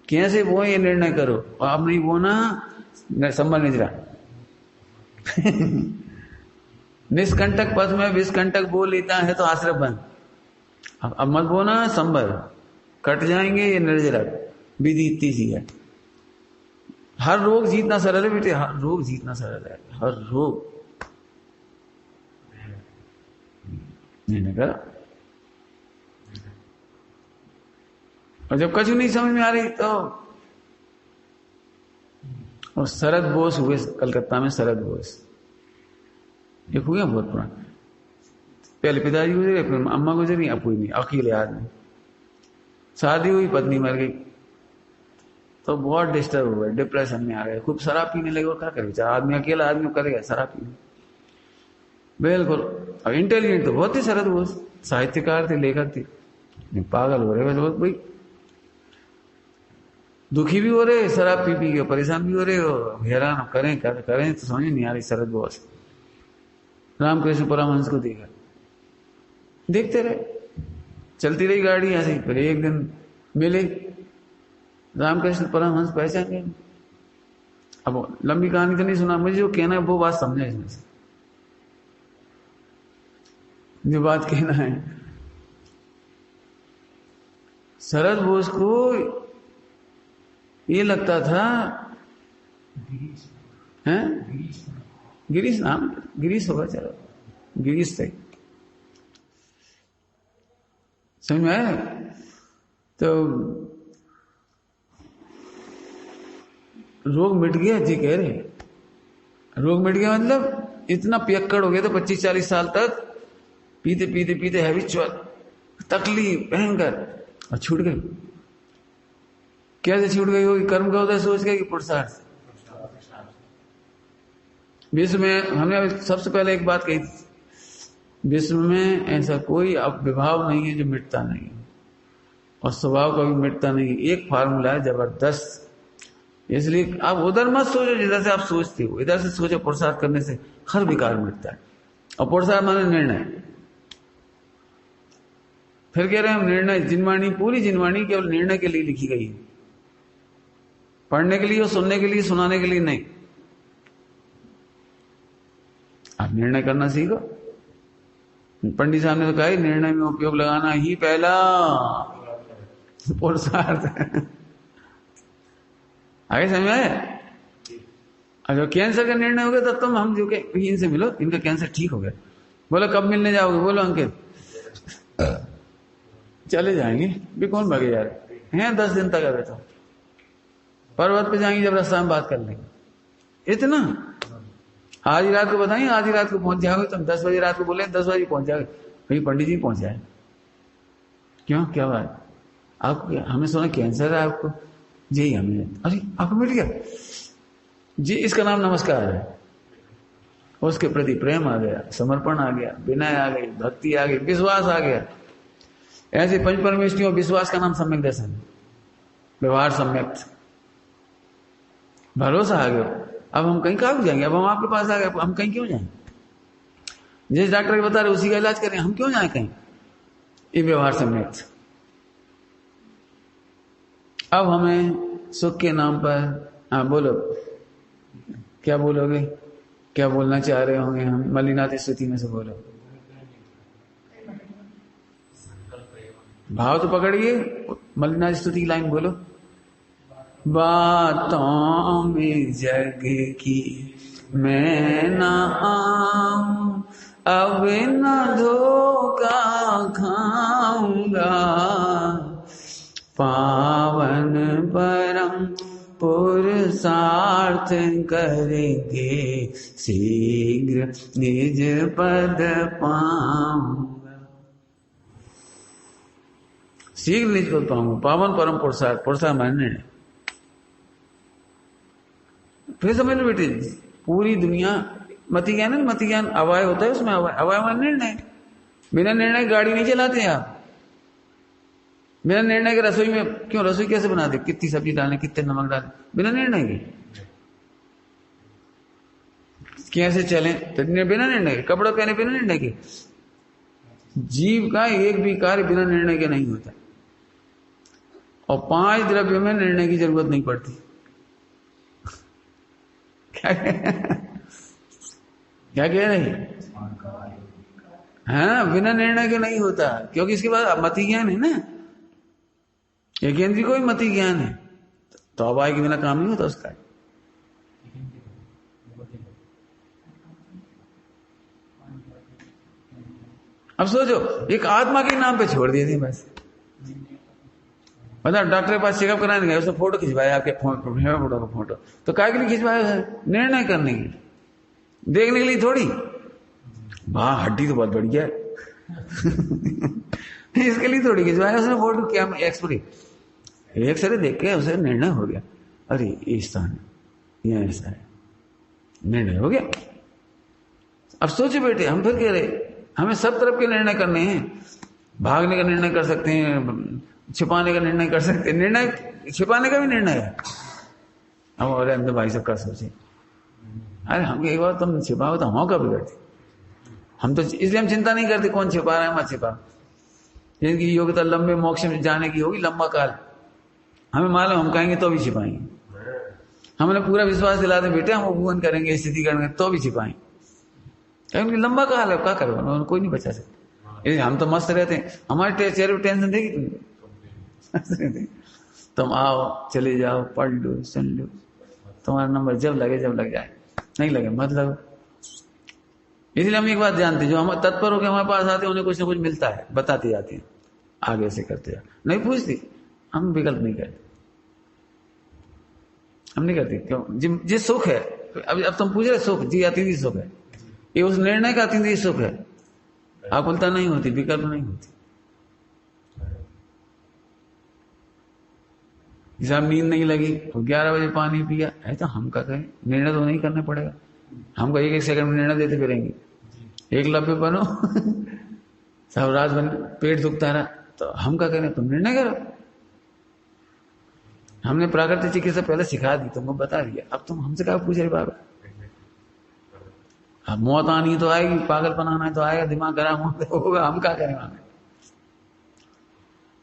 Speaker 1: कैसे बोए ये निर्णय करो, और अब नहीं बोना संभल निजरा निष्कंटक पथ में विषकंटक बो लेता है तो आश्रय बंद, अब मत बोना संभल, कट जाएंगे ये निर्जरक, विधि इतनी सी है। हर रोग जीतना सरल है बेटे, हर रोग जीतना सरल है, हर रोग। नहीं करा। और जब कछु नहीं समझ में आ रही तो, और शरद बोस हुए कलकत्ता में, शरद बोस ये हुए बहुत पुराना। पहले पिताजी गुजरे, फिर अम्मा गुजरी, अब कोई नहीं, अकेले आदमी। शादी हुई, पत्नी मर गई, तो बहुत डिस्टर्ब हुए, डिप्रेशन में आ गए, खूब शराब पीने लगे। और क्या करे आदमी, अकेला आदमी करेगा शराब पीने, बिल्कुल। अब इंटेलिजेंट तो बहुत ही शरद बोस, साहित्यकार थे, लेखक थे, पागल हो रहे बहुत भाई, दुखी भी हो रहे, शराब पी पी के परेशान भी हो रहे, हो हैरान करें क्या करें, तो समझ नहीं आ रही। शरद बोस रामकृष्ण परमहंस को देखा, देखते रहे, चलती रही गाड़ी ऐसे ही। फिर एक दिन मिले रामकृष्ण परमहंस, पहचान गए। अब लंबी कहानी तो नहीं सुना, मुझे जो कहना है वो बात समझा इसमें से, जो बात कहना है। शरद बोस को ये लगता था, हैं गिरीश नाम, गिरीश होगा, चलो गिरीश से समझ में आया। तो रोग मिट गया जी, कह रहे रोग मिट गया मतलब इतना पियक्कड़ हो गया था 25-40 साल तक पीते पीते पीते, हैबिचुअल, तकलीफ भयंकर, और छूट गई। कैसे छूट गई होगी? कर्म का उदय सोच गया कि पुरुषार्थ। विश्व में हमने अभी सबसे पहले एक बात कही थी, विश्व में ऐसा कोई अब विभाव नहीं है जो मिटता नहीं है, और स्वभाव कभी मिटता नहीं है। एक फार्मूला है जबरदस्त, इसलिए आप उधर मत सोचो जिधर से आप सोचते हो, इधर से सोचो। पुरुषार्थ करने से हर विकार मिटता है, और पुरुषार्थ माने निर्णय। फिर कह रहे हैं हम निर्णय, जिनवाणी, पूरी जिनवाणी केवल निर्णय के लिए लिखी गई है, पढ़ने के लिए और सुनने के लिए, सुनाने के लिए नहीं। आप निर्णय करना सीखो। पंडित साहब ने तो कहा निर्णय में उपयोग लगाना ही पहला पुरुषार्थ है। आगे समझ में? अच्छा, कैंसर का निर्णय हो गया तब तुम हम जो के इनसे मिलो, इनका कैंसर ठीक हो गया। बोलो कब मिलने जाओगे? बोलो अंकित चले जाएंगे भी, कौन भागे जा रहे हैं, 10 दिन तक अभी तो पर्वत पे जाएंगे, जब रास्ता में बात कर लेंगे। इतना आज ही रात को बताएं, आज ही रात को पहुंच जाओगे तुम। 10 बजे रात को बोले 10 बजे पहुंच जाओगे, भाई पंडित जी पहुंच जाए। क्यों, क्या बात? आपको, हमें सुना कैंसर है आपको जी। हमें, अरे आपको मिट गया जी, इसका नाम नमस्कार है। उसके प्रति प्रेम आ गया, समर्पण आ गया, विनय आ गई, भक्ति आ गई, विश्वास आ गया। ऐसे पंच परमेष्ठियों विश्वास का नाम सम्यक दर्शन, व्यवहार सम्यक, भरोसा आ गया। अब हम कहीं कहाँ जाएंगे? अब हम आपके पास आ गए, हम कहीं क्यों जाएं? जिस डॉक्टर के बता रहे उसी का इलाज करें, हम क्यों जाएं कहीं? ये व्यवहार सम्यक। अब हमें सुख के नाम पर, हाँ बोलो, क्या बोलोगे? क्या बोलना चाह रहे होंगे? हम मलिनाथ स्तुति में से बोलो, भाव तो पकड़िए। मलिनाथ स्तुति की लाइन बोलो। बातों में जग की मैं ना आऊं, अब न धोखा खाऊंगा, पावन परम पुरुषार्थ करेंगे, शीघ्र निज पद पाऊंगा, शीघ्र निज पद पाऊंगा। पावन परम पुरुषार्थ, पुरुषार्थ मानने। फिर समझ लो बेटे, पूरी दुनिया मति ज्ञान है, मति ज्ञान अवय होता है, उसमें अवय मान निर्णय। बिना निर्णय गाड़ी नहीं चलाते आप। बिना निर्णय के रसोई में, क्यों रसोई कैसे बनाते? कितनी सब्जी डालें, कितने नमक डालें, बिना निर्णय के। कैसे चलें तो बिना निर्णय के। कपड़े पहने बिना निर्णय के। जीव का एक भी कार्य बिना निर्णय के नहीं होता, और 5 द्रव्यों में निर्णय की जरूरत नहीं पड़ती। क्या कह रहे? हाँ, बिना निर्णय के नहीं होता, क्योंकि इसके बाद मति ज्ञान है ना, यज्ञेंद्र को भी मति ज्ञान है, तो अवाय के बिना काम नहीं होता उसका। अब सोचो, एक आत्मा के नाम पे छोड़ दिए थे बस। मतलब डॉक्टर के पास चेकअप कराने गए, उसने फोटो खिंचवाया आपके फोटो का फोटो, तो काय के लिए खिंचवाया है? निर्णय करने के लिए, देखने के लिए थोड़ी। वाह, हड्डी तो बहुत बढ़िया है इसके लिए थोड़ी खिंचवाया उसने फोटो। क्या एक्सरे, एक्सरे देख के उसे निर्णय हो गया, अरे ये स्थान है, यह ऐसा है, निर्णय हो गया। अब सोचे बेटे, हम फिर कह रहे हमें सब तरफ के निर्णय करने हैं, भागने का निर्णय कर सकते हैं, छिपाने का निर्णय कर सकते हैं, निर्णय छिपाने का भी निर्णय है। हम और अंदर भाई सब का सोचे, अरे हम एक बार तुम छिपाओ तो हम का बिगड़ते, हम तो इसलिए हम चिंता नहीं करते कौन छिपा रहा है, मत छिपा। जिनकी योग्यता लंबे मोक्ष में जाने की होगी, लंबा काल, हमें मालूम हम कहेंगे तो भी छिपाएंगे। हमने पूरा विश्वास दिला दे बेटे हम उपवन करेंगे, स्थिति करेंगे, तो भी छिपाएंगे, क्योंकि लंबा काल है, क्या करोगे, कोई नहीं बचा सकता। हम तो मस्त रहते हैं, हमारे चेहरे पर टेंशन देगी तुमने तुम आओ, चले जाओ, पढ़ लो, सुन लो, तुम्हारा नंबर जब लगे जब लग जाए, नहीं लगे मत लगो। इसलिए हम एक बात जानते हैं, जो हम तत्पर होकर हमारे पास आते हैं उन्हें कुछ ना कुछ मिलता है, बताती जाती है, आगे से करते हैं, नहीं पूछती, हम विकल्प नहीं करते, हम नहीं करते। क्यों? जी सुख है, अब तुम पूछ रहे सुख, जी अतिथि सुख है, ये उस निर्णय का अतिथि सुख है, आकुलता नहीं होती, विकल्प नहीं होती। जब नींद नहीं लगी तो 11 बजे पानी पिया है, तो हम क्या करें, निर्णय तो नहीं करना पड़ेगा, हमको एक एक सेकंड में निर्णय देते फिरेंगे, एक लब्बे बनो सब रात बन, पेट दुखता रहा, तो हम क्या करें, तुम निर्णय करो। हमने प्राकृतिक चिकित्सा पहले सिखा दी, तुमको बता दिया, अब तुम हमसे क्या पूछ रहे बाबा। अब मौत आनी तो आएगी, पागलपन आना तो आएगा, दिमाग खराब होगा, हम क्या करें वहां।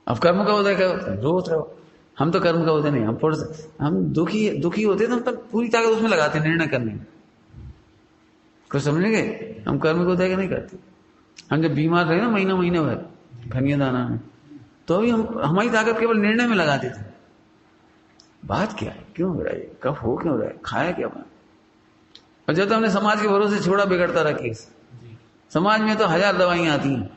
Speaker 1: अब कर्म का उदय करो, रोज रहो, हम तो कर्म का उदय नहीं, हम दुखी होते तो हम तब पूरी ताकत उसमें लगाते निर्णय करने में, कुछ समझ गए। हम कर्म को उदय नहीं करते। हम जब बीमार रहे ना महीने भर खनिया दाना में, तो भी हम हमारी ताकत केवल निर्णय में लगाते थे, बात क्या है, क्यों हो रहा है, कब हो क्यों रहा है, खाया क्या बना। और जब तो हमने समाज के भरोसे छोड़ा, बिगड़ता रहा केस। समाज में तो 1000 दवाइयां आती हैं,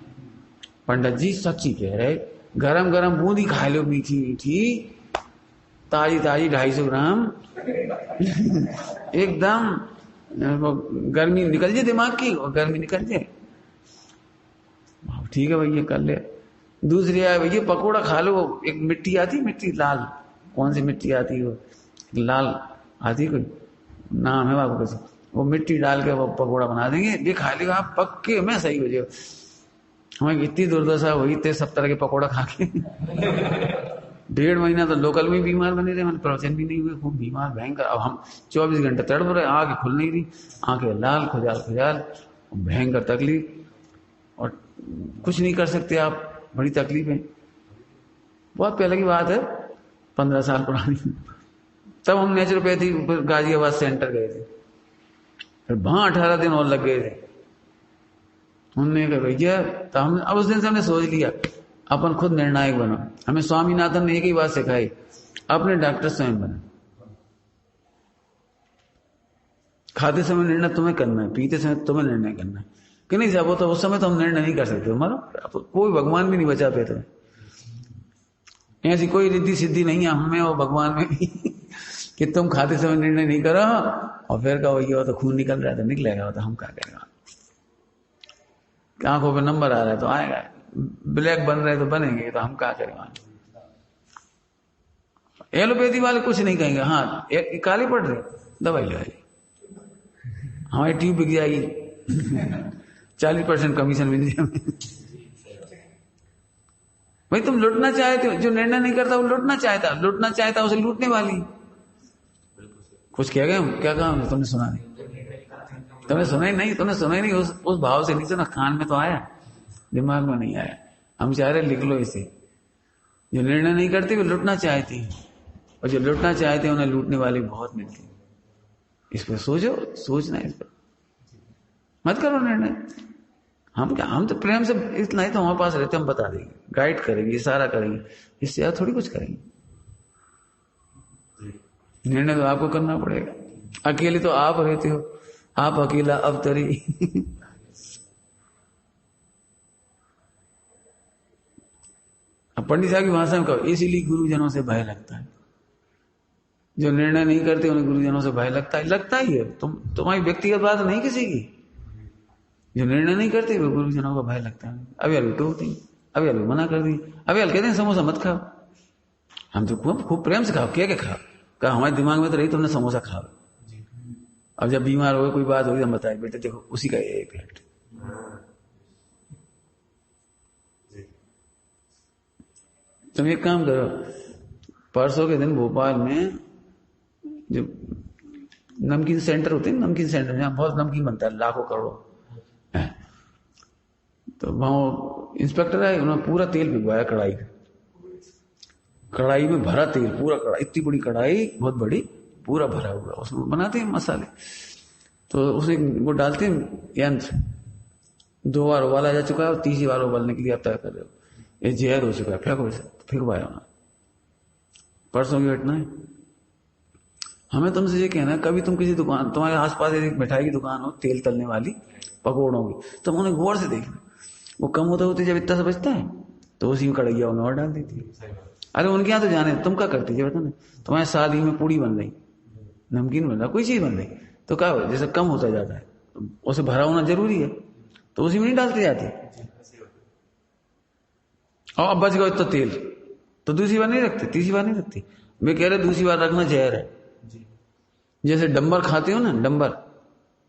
Speaker 1: पंडित जी सच्ची कह रहे, गरम गरम बूंदी खा लो, मीठी मीठी, ताजी ताजी 250 ग्राम एकदम गर्मी निकल जाए दिमाग की, और गर्मी निकल जाए, ठीक है भैया कर ले। दूसरी आए, भैया पकोड़ा खा लो, एक मिट्टी आती, मिट्टी लाल, कौन सी मिट्टी आती है वो, लाल आती, कोई नाम है बाबू कुछ, वो मिट्टी डाल के वो पकोड़ा बना देंगे, ये खा लियो आप, पक्के में सही हो जाए। हमें इतनी दुर्दशा हुई थे सब तरह के पकोड़ा खा के 1.5 महीना तो लोकल में बीमार बने रहे, मतलब प्रवचन भी नहीं हुए, खूब बीमार भयंकर। अब हम 24 घंटे तड़प रहे, आंखें खुल नहीं रही, आंखें लाल, खुजाल, भयंकर तकलीफ, और कुछ नहीं कर सकते आप, बड़ी तकलीफ है। बहुत पहले की बात है, 15 साल पुरानी। तब हम नेचुरोपैथी गाजियाबाद सेंटर गए थे, फिर वहां 18 दिन और लग गए थे। उन्होंने कहा भैया, तो हम अब उस दिन से हमने सोच लिया अपन खुद निर्णायक बनो। हमें स्वामीनाथन ने एक ही बात सिखाई, अपने डॉक्टर स्वयं बनो। खाते समय निर्णय तुम्हें करना है, पीते समय तुम्हें निर्णय करना है, कि नहीं साहब, तो उस समय तो हम निर्णय नहीं कर सकते, हमारा कोई भगवान भी नहीं बचा पे तुम्हें, ऐसी कोई रिद्धि सिद्धि नहीं है हमें और भगवान में भी कि तुम खाते समय निर्णय नहीं करो, और फिर कहो ये तो खून निकल रहा है तो निकलेगा, तो हम क्या करेंगे। आंखों पे नंबर आ रहा है तो आएगा, ब्लैक बन रहे तो बनेंगे, तो हम क्या करेंगे। एलोपैथी वाले कुछ नहीं कहेंगे, हाँ काली पड़ रही दवाई लो, हमारी ट्यूब बिक जाएगी 40% कमीशन मिल जाए। भाई तुम लूटना चाहते हो, जो निर्णय नहीं करता वो लूटना चाहता, उसे लूटने वाली। कुछ कह गए, क्या कहा तुमने, सुना नहीं, तुमने सुना ही नहीं, उस भाव से नहीं सुना, कान में तो आया, दिमाग में नहीं आया। हम चाह रहे लिख लो इसे, जो निर्णय नहीं करते वो लूटना चाहती है, और जो लूटना चाहते हैं उन्हें लूटने वाले बहुत मिलते हैं। इस पर सोचो, सोचना इस पर, मत करो निर्णय। हम क्या, हम तो प्रेम से इतना ही तो हमारे पास रहते, हम बता देंगे, गाइड करेंगे, इशारा करेंगे, इससे ज्यादा थोड़ी कुछ करेंगे। निर्णय तो आपको करना पड़ेगा। अकेले तो आप रहते हो, आप अकेला अवतरी। अब पंडित साहब की भाषा में कहो, इसीलिए गुरुजनों से भय लगता है। जो निर्णय नहीं करते उन्हें गुरुजनों से भय लगता ही है। तुम्हारी व्यक्तिगत बात नहीं किसी की। जो निर्णय नहीं करते वो गुरुजनों का भय लगता है। अभी अभी टोकती, अभी अभी मना कर दी, अभी अभी कहते हैं समोसा मत खाओ। हम तो खूब प्रेम से खाओ, क्या खाओ, कहा हमारे दिमाग में तो रही तुमने समोसा खाओ। अब जब बीमार हो कोई बात होगी हम बताए, बेटे देखो उसी का एक प्लेट। तुम एक काम करो, परसों के दिन भोपाल में जो नमकीन सेंटर होते हैं, नमकीन सेंटर जहाँ बहुत नमकीन बनता है, लाखों करोड़ों, तो वहां इंस्पेक्टर आए, उन्होंने पूरा तेल भिगवाया कढ़ाई में भरा तेल, पूरा कढ़ाई, इतनी बड़ी कढ़ाई, बहुत बड़ी, पूरा भरा हुआ, उसमें बनाते हैं मसाले। तो उसे वो डालते हैं यंत्र, 2 बार उबाला जा चुका है और 3री बार उबालने के लिए आप तय कर रहे हो, ये जहर हो चुका है, फेंको इसे, फेंकवाया उन्होंने। परसों की घटना है। हमें तुमसे ये कहना है, कभी तुम किसी दुकान, तुम्हारे आसपास एक मिठाई की दुकान हो, तेल तलने वाली, पकौड़ों की, तुम उन्हें गौर से देखना, वो कम होते होते जब इतना सा बचता है तो उसी में कड़ैया उन्हें और डाल देती है। अरे उनके यहाँ तो जाने, तुम क्या करती है बता ना, तुम्हारे शादी में पूड़ी बन रही, नमकीन बन रहा, कोई चीज बन रही, तो क्या हो, जैसे कम होता जाता है उसे भरा होना जरूरी है, तो उसी में नहीं डालती जाती। और अब बच गया तो तेल, तो दूसरी बार नहीं रखती, तीसरी बार नहीं रखती। मैं कह रहा दूसरी बार रखना जहर है। जैसे डंबर खाते हो ना, डंबर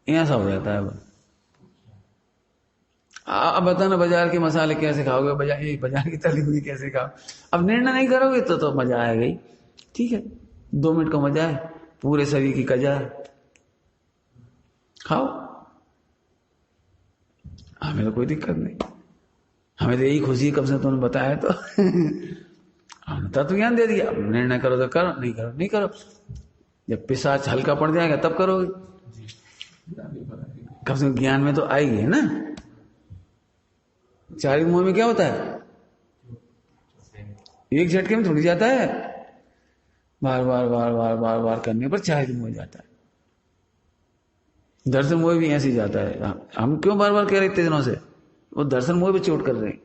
Speaker 1: ऐसा हो जाता है। अब बताना बाजार के मसाले कैसे खाओगे, बाजार की तली हुई कैसे खाओ। अब निर्णय नहीं करोगे तो मजा आएगा ही। ठीक है, 2 मिनट का मजा है, पूरे शरीर की कजा है, खाओ, हमें तो कोई दिक्कत नहीं, हमें तो यही खुशी कब से तुमने बताया तो हमने तत्व ज्ञान दे दिया। अब निर्णय करो तो करो, नहीं करो नहीं करो। जब पिशाच हल्का पड़ जाएगा तब करोगे। कब से ज्ञान में तो आएगी है ना। 4 मुंह में क्या होता है, एक झटके में थोड़ी जाता है, बार बार बार बार बार बार करने पर 4 मुंह जाता है। दर्शन मोह भी ऐसे ही जाता है। हम क्यों बार बार कह रहे इतने दिनों से, वो दर्शन मोह भी चोट कर रहे हैं।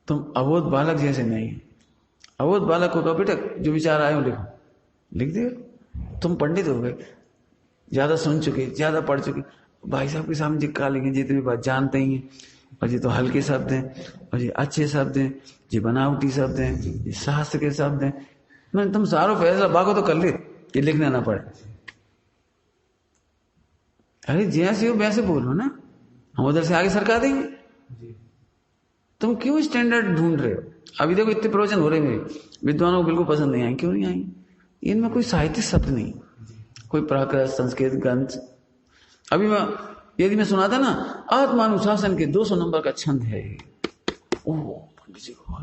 Speaker 1: तुम अबोध बालक जैसे नहीं। अबोध बालक को कहो बेटा जो विचार आए हो लिखो, लिख दे। तुम पंडित हो गए, ज्यादा सुन चुके, ज्यादा पढ़ चुके, भाई साहब के सामने जिक्का लेंगे, जितनी बात जानते ही हैं, और ये तो हल्के शब्द हैं, और ये अच्छे शब्द हैं, ये बनावटी शब्द हैं, ये शास्त्र के शब्द हैं। मैं तुम सारो फैसला बागो तो कर ले, ये लिखना ना पड़े। अरे जैसे हो वैसे बोलो ना, हम उधर से आगे सरका देंगे। तुम क्यों स्टैंडर्ड ढूंढ रहे हो। अभी देखो इतने प्रवचन हो रहे मेरे, विद्वानों को बिल्कुल पसंद नहीं आए। क्यों नहीं आएंगे, इनमें कोई साहित्यिक शब्द नहीं, कोई प्राकृत संस्कृत ग्रंथ। अभी यदि मैं सुनाता ना, आत्मानुशासन के 200 नंबर का छंद है। ओह पंडित जी को,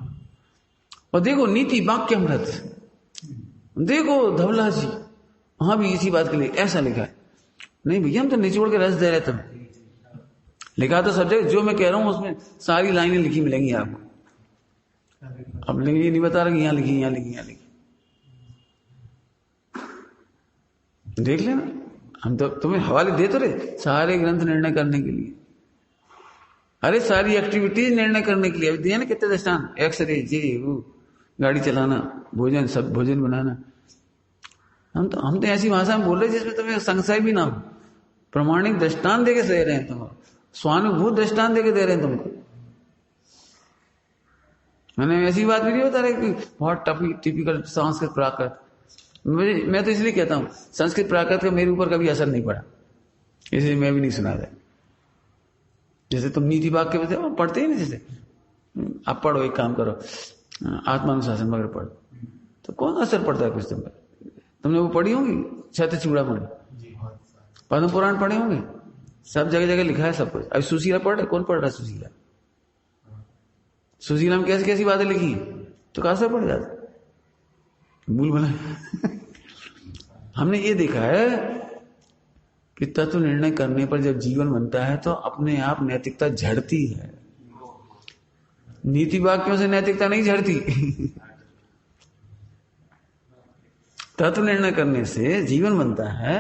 Speaker 1: और देखो नीति वाक्य अमृत, देखो धवला जी, वहां भी इसी बात के लिए ऐसा लिखा है। नहीं भैया हम तो निचोड़ के रस दे रहे थे। लिखा तो सब जगह, जो मैं कह रहा हूं उसमें सारी लाइनें लिखी मिलेंगी आपको। अब लेकिन ये नहीं बता रहा कि यहां लिखी, यहां लिखी, यहां लिखी। देख लेना, हम तो तुम्हें हवाले दे तो रहे सारे ग्रंथ निर्णय करने के लिए। अरे सारी एक्टिविटीज निर्णय करने के लिए दिया ना, कितने दृष्टांत, एक्सरे, ये वो, गाड़ी चलाना, भोजन, सब भोजन बनाना। हम तो ऐसी भाषा में बोल रहे जिसमें तुम्हें संशय भी ना हो। प्रमाणिक दृष्टांत देके दे रहे हैं तुम, स्वानुभूत दृष्टांत देके दे रहे हैं तुमको। मैंने ऐसी बात भी नहीं बता रहे कि बहुत टिपिकल संस्कृत प्राकृत। मैं तो इसलिए कहता हूं संस्कृत प्राकृत का मेरे ऊपर कभी असर नहीं पड़ा, इसलिए मैं भी नहीं सुना रहा। जैसे तुम नीति वाक्य में पढ़ते ही नहीं, जैसे आप पढ़ो, एक काम करो, आत्मानुशासन वगैरह पढ़ो, तो कौन असर पड़ता है कुछ तुम पर। तुमने वो पढ़ी होगी छत्र चूड़ामणि, पद्म पुराण पढ़े होंगे, सब जगह जगह लिखा है सब कुछ। अब सुशीला पढ़ रहे, कौन पढ़ रहा है सुशीला? सुशीला में कैसी कैसी बातें लिखी हैं, तो कहां से पढ़ जाता, भूल भला। हमने ये देखा है कि तत्व निर्णय करने पर जब जीवन बनता है तो अपने आप नैतिकता झड़ती है। नीति वाक्यों से नैतिकता नहीं झड़ती। तत्व निर्णय करने से जीवन बनता है,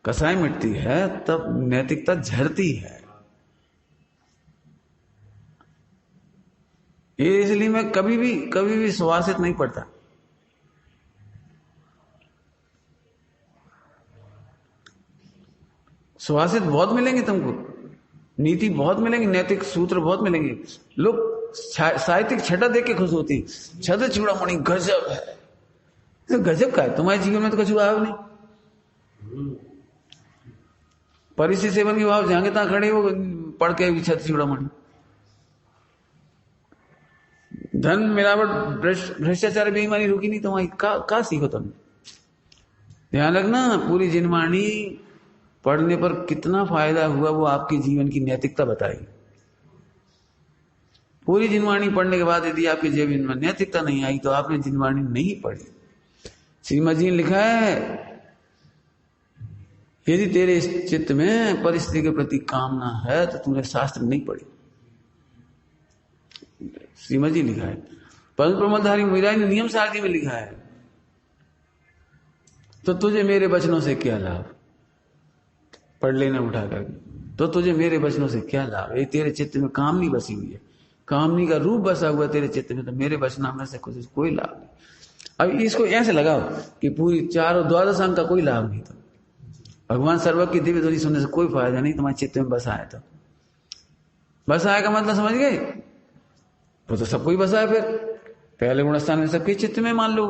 Speaker 1: कसाई मिटती है, तब नैतिकता झड़ती है। ये इसलिए मैं कभी भी सुवासित नहीं पढ़ता। सुवासित बहुत मिलेंगे तुमको, नीति बहुत मिलेंगे, नैतिक सूत्र बहुत मिलेंगे। लोग साहित्यिक छटा देख के खुश होती, छत चूड़ामणि गजब है। तो गजब का है, तुम्हारे जीवन में तो कुछ आया नहीं। परिस्थिति सेवन के भाव जहां तहां खड़े हो पढ़ के छत चूड़ामणि। धन मिलावट भ्रष्टाचार बेईमानी रुकी नहीं तुम्हारी, का सीखो तुम। ध्यान रखना, पूरी जिनवाणी पढ़ने पर कितना फायदा हुआ वो आपके जीवन की नैतिकता बताएगी। पूरी जिनवाणी पढ़ने के बाद यदि आपके जीवन में नैतिकता नहीं आई तो आपने जिनवाणी नहीं पढ़ी। श्रीमद जी ने लिखा है, यदि तेरे चित्त में परिस्थिति के प्रति कामना है तो तूने शास्त्र नहीं पढ़ी। श्रीमद जी लिखा है। परम प्रमोदधारी मीरा ने नियम सारणी में लिखा है, तो तुझे मेरे वचनों से क्या लाभ। पढ़ लेना उठा करके, तो तुझे मेरे वचनों से क्या लाभ। ये तेरे चित्त में कामनी बसी हुई है, कामनी का रूप बसा हुआ तेरे चित्त में, तो मेरे वचना में से कुछ कोई लाभ नहीं। अब इसको ऐसे लगाओ कि पूरी 4 और 12 अंक का कोई लाभ नहीं। तो भगवान सर्वज्ञ की दिव्य ध्वनि सुनने से कोई फायदा नहीं, तुम्हारे चित्त में बसा है। तो बसा है का मतलब समझ गए, वो तो सबको ही बसा है। फिर पहले गुणस्थान में सबके चित्त में मान लो,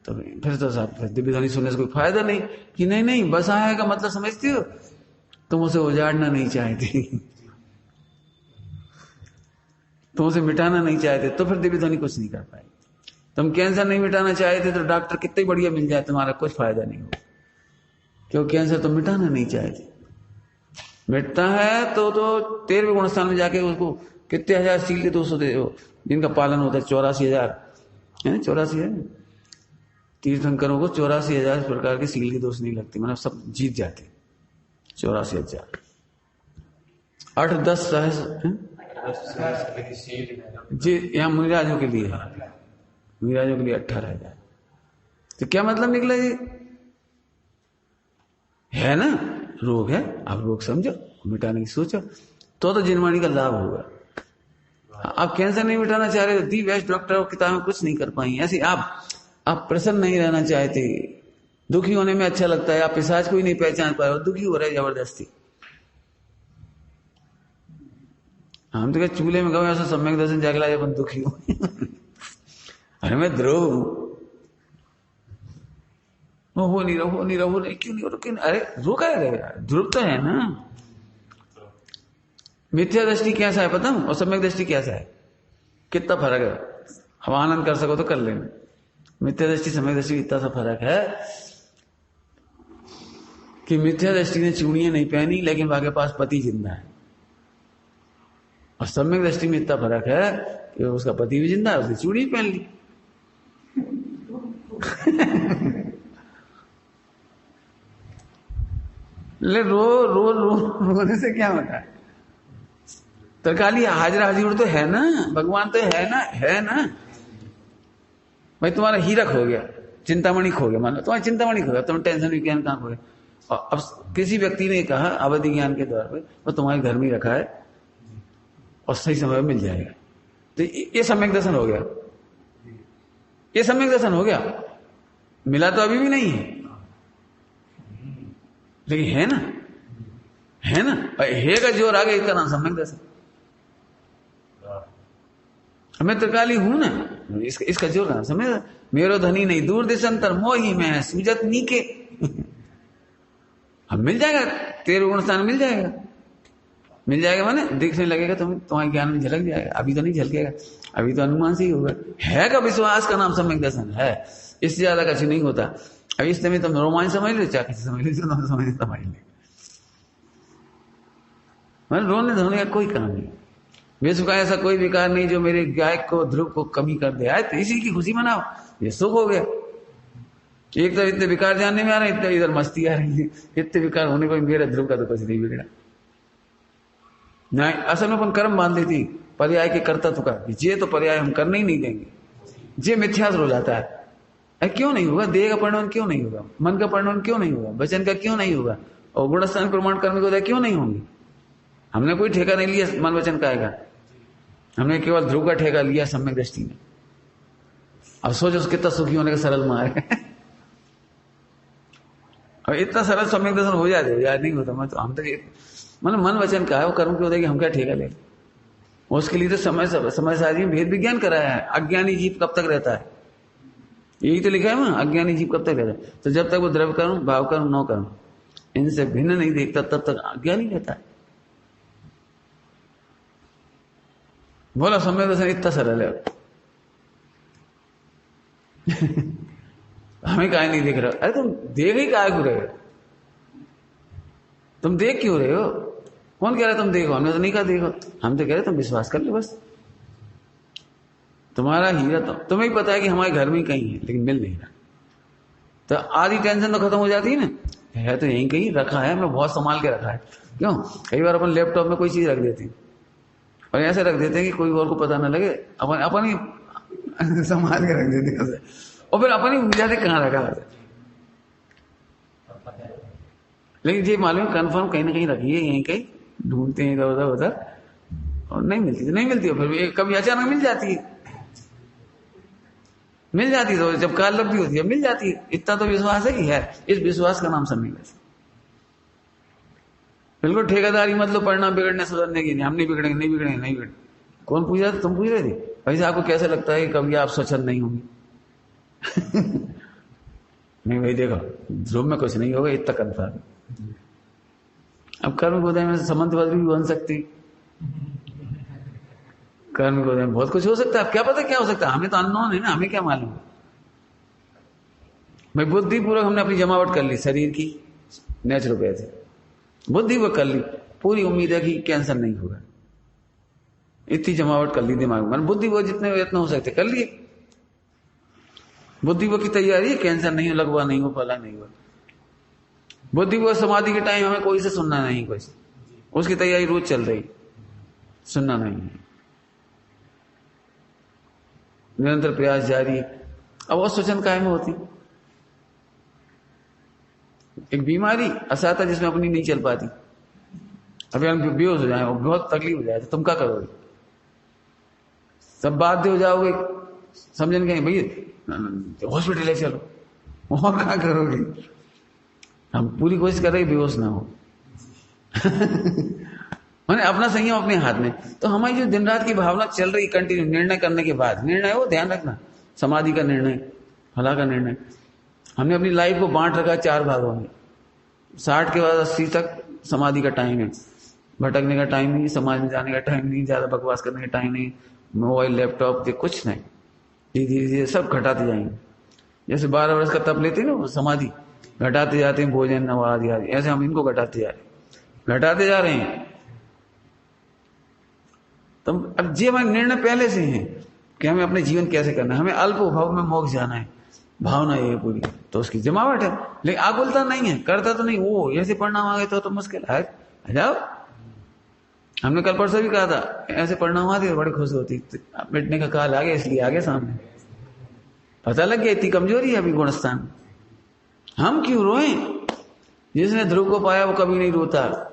Speaker 1: तो फिर तो सब दिव्य ध्वनि सुनने से कोई फायदा नहीं। कि नहीं बसा है का मतलब समझती हो, तुम उसे उजाड़ना नहीं चाहती, तुम उसे मिटाना नहीं चाहते, तो फिर दिव्य ध्वनि कुछ नहीं कर पाएगी। तुम कैंसर नहीं मिटाना चाहते तो डॉक्टर कितने बढ़िया मिल जाए, तुम्हारा कुछ फायदा नहीं होगा, क्योंकि कैंसर तो मिटाना नहीं चाहते। मिटता है तो 13वें गुणस्थान में जाके उसको कितने हजार सील के 200 दे दो, जिनका पालन होता है 84,000 है, 84,000 तीर्थंकरों को 84,000 प्रकार के सील के दोष नहीं लगती, मतलब सब जीत जाते। 84,000 8-10 सहस्र जी, यहाँ मुनिराजों के लिए है, मुनिराजों के लिए 18,000। तो क्या मतलब निकला जी, है ना, रोग है, आप रोग समझो, मिटाने की सोचो, तो जिनवाणी का लाभ होगा। आप कैंसर नहीं मिटाना चाह रहे हो, दी बेस्ट डॉक्टर किताबें कुछ नहीं कर पाई। ऐसे आप प्रसन्न नहीं रहना चाहते, दुखी होने में अच्छा लगता है, आप पिशाच को ही नहीं पहचान पाए, दुखी हो रहे जबरदस्ती। हम तो क्या चूल्हे में गए ऐसा सम्यक दर्शन जाके लाए, अपन दुखी हो। अरे मैं ध्रुव हो नहीं रहो क्यों नहीं हो रहा, अरे रोका है, ध्रुव तो है ना। मिथ्या दृष्टि कैसा है पता हूं, और सम्यक दृष्टि कैसा है, कितना फर्क है। अब आनंद कर सको तो कर लेना। मिथ्या दृष्टि सम्यक दृष्टि इतना सा फर्क है कि मिथ्या दृष्टि ने चूड़ियां नहीं पहनी लेकिन वहां के पास पति जिंदा है, और सम्यक दृष्टि में इतना फर्क है कि उसका पति भी जिंदा है, उसने चूड़ी पहन ली। ले रोने से क्या होता है। तरकाली हाजिर हाजिर तो है ना, भगवान तो है ना। भाई तुम्हारा हीरा खो गया, चिंतामणि खो गया, मान लो तुम्हारा चिंतामणि खो गया, तुम टेंशन विज्ञान कहां खो गया। और अब किसी व्यक्ति ने कहा अवधि ज्ञान के द्वार पर, वो तुम्हारे घर में रखा है और सही समय में मिल जाएगा, तो ये सम्यक दर्शन हो गया, ये सम्यक दर्शन हो गया। मिला तो अभी भी नहीं है, लेकिन है ना, है का जोर आ गया, इसका नाम सम्यक दर्शन। मैं त्रिकाली हूं ना, इसका जोर नाम समझ। मेरो धनी नहीं दूर दिशंतर मोही में सूजत नीके। अब मिल जाएगा, 13 गुण स्थान मिल जाएगा माने दिखने लगेगा, तुम्हारे ज्ञान में झलक जाएगा। अभी तो नहीं झलकेगा, अभी तो अनुमान से ही होगा। है का विश्वास का नाम सम्यक दर्शन है, इससे ज्यादा कुछ नहीं होता। अब इस समय तुम रोमांच समझ लो, चाहे समझ ले, मतलब रोने धोने का कोई काम नहीं। विश्व का ऐसा कोई विकार नहीं जो मेरे गायक को ध्रुव को कमी कर दे। आए तो इसी की खुशी मनाओ, ये सुख हो गया। एक तो इतने विकार जानने में आ रहे हैं, इतने इधर मस्ती आ रही है। इतने विकार होने पर मेरा ध्रुव का तो कुछ नहीं बिगड़ा। नहीं, असल में अपन कर्म बांध लेती पर्याय के कर्तत्व का, ये तो पर्याय हम करने ही नहीं देंगे, ये मिथ्यास हो जाता है। अरे क्यों नहीं होगा? देह का परिणाम क्यों नहीं होगा? मन का परिणाम क्यों नहीं होगा? वचन का क्यों नहीं होगा? और गुणस्थान प्रमाण करने को क्यों नहीं होंगे? हमने कोई ठेका नहीं लिया मन वचन का आएगा, हमने केवल ध्रुव का ठेका लिया सम्यक दृष्टि में। अब सोचो कितना सुखी होने का सरल मार्ग है। और इतना सरल सम्यक दर्शन हो जाए यार, नहीं होता। मैं तो हम तो मतलब मन वचन का है, वो कर्म क्यों देगी, हम क्या ठेका ले? उसके लिए तो समय सारी भेद विज्ञान कराया है। अज्ञानी जीव कब तक रहता है, यही तो लिखा है ना, अज्ञानी जीव कब तक रहता है। तो जब तक वो द्रव्य कर्म, भाव कर्म, नौ कर्म इनसे भिन्न नहीं देखता, तब तक अज्ञानी रहता है। बोला सम्यक दर्शन इतना सरल है। हमें काहे नहीं देख रहा? अरे तुम देख ही काहे को रहे हो? तुम देख क्यों रहे हो? कौन कह रहा है तुम देखो? हमने तो नहीं कहा देखो, हम तो कह रहे तुम विश्वास कर लो बस। तुम्हारा हीरा तो तुम्हें ही पता है कि हमारे घर में ही कहीं है, लेकिन मिल नहीं रहा। तो आधी टेंशन तो खत्म हो जाती है ना। है तो यहीं कहीं रखा है, मैं बहुत संभाल के रखा है। क्यों? कई बार अपन लैपटॉप में कोई चीज रख देते हैं और ऐसे रख देते हैं कि कोई और को पता ना लगे, अपन ही संभाल के रख देते हैं और फिर अपन ही भूल जाते कहाँ रखा है। लेकिन ये मालूम कन्फर्म कहीं ना कहीं रखी है, यहीं कहीं ढूंढते हैं इधर उधर उधर और नहीं मिलती तो नहीं मिलती, और फिर कभी अचानक मिल जाती है। मिल जाती तो जब काल लब्धि होती है मिल जाती है। इतना तो विश्वास है कि है, इस विश्वास का नाम सम्यक दर्शन। बिल्कुल ठेकेदारी मतलब परिणाम बिगड़ने सुधरने की नहीं, हम नहीं बिगड़ेंगे, नहीं बिगड़ेंगे, नहीं बिगड़े। कौन पूछ रहा था? तुम पूछ रहे थे भाई आपको कैसे लगता है कि कभी आप स्वच्छंद नहीं होंगे? नहीं भाई देखो, ध्रुव में कुछ नहीं होगा, इतना कंफर्म। अब कर्म गोदय में समंत बद्री भी बन सकती, कर्म गोदय में बहुत कुछ हो सकता है। अब क्या पता क्या हो सकता है, हमें तो अननोन है ना, हमें क्या मालूम। भाई बुद्धि पूर्वक हमने अपनी जमावट कर ली शरीर की, नेचुरोपैथ से बुद्धि वो कर ली, पूरी उम्मीद है कि कैंसर नहीं होगा, इतनी जमावट कर ली दिमाग में। बुद्धि वो जितने यत्न हो सकते कर लिए, बुद्धि वो की तैयारी है, कैंसर नहीं हो, लगवा नहीं हो, फला नहीं हो। बुद्धि वो समाधि के टाइम हमें कोई से सुनना नहीं, कोई से उसकी तैयारी रोज चल रही, सुनना नहीं है, निरंतर प्रयास जारी है। अब वो सोचन कायम होती। एक बीमारी असाता जिसमें अपनी नहीं चल पाती, अभी हम बेहोश हो जाए और बहुत तकलीफ हो जाए तो तुम क्या करोगे? सब बाध्य हो जाओगे, समझन कहीं भैया हॉस्पिटल ले चलो, और क्या करोगे? हम पूरी कोशिश कर रहे बेहोश ना हो। मैंने अपना संयम अपने हाथ में। तो हमारी जो दिन रात की भावना चल रही कंटिन्यू, निर्णय करने के बाद, निर्णय वो ध्यान रखना, समाधि का निर्णय, फला का निर्णय। हमने अपनी लाइफ को बांट रखा 4 भागों में। 60 के बाद 80 तक समाधि का टाइम है, भटकने का टाइम नहीं, समाज में जाने का टाइम नहीं, ज्यादा बकवास करने का टाइम नहीं, मोबाइल लैपटॉप के कुछ नहीं। धीरे धीरे सब घटाते जाएंगे। जैसे 12 वर्ष का तप लेते हैं ना समाधि, घटाते जाते हैं, भोजन नवाज आदि, ऐसे हम इनको घटाते जा रहे हैं। तो अब ये हमारे निर्णय पहले से हैं कि हमें अपने जीवन कैसे करना है। हमें अल्प भाव में मोक्ष जाना है, भावना ये पूरी, तो उसकी जमावट है। लेकिन आकुलता नहीं है, करता तो नहीं। वो ऐसे परिणाम आ गए तो मुश्किल है। जाओ, हमने कल परसों भी कहा था, ऐसे परिणाम आते तो बड़ी खुशी होती, मिटने का काल आ गया इसलिए आगे सामने पता लग गया इतनी कमजोरी है अभी गुणस्थान। हम क्यों रोए? जिसने ध्रुव को पाया वो कभी नहीं रोता।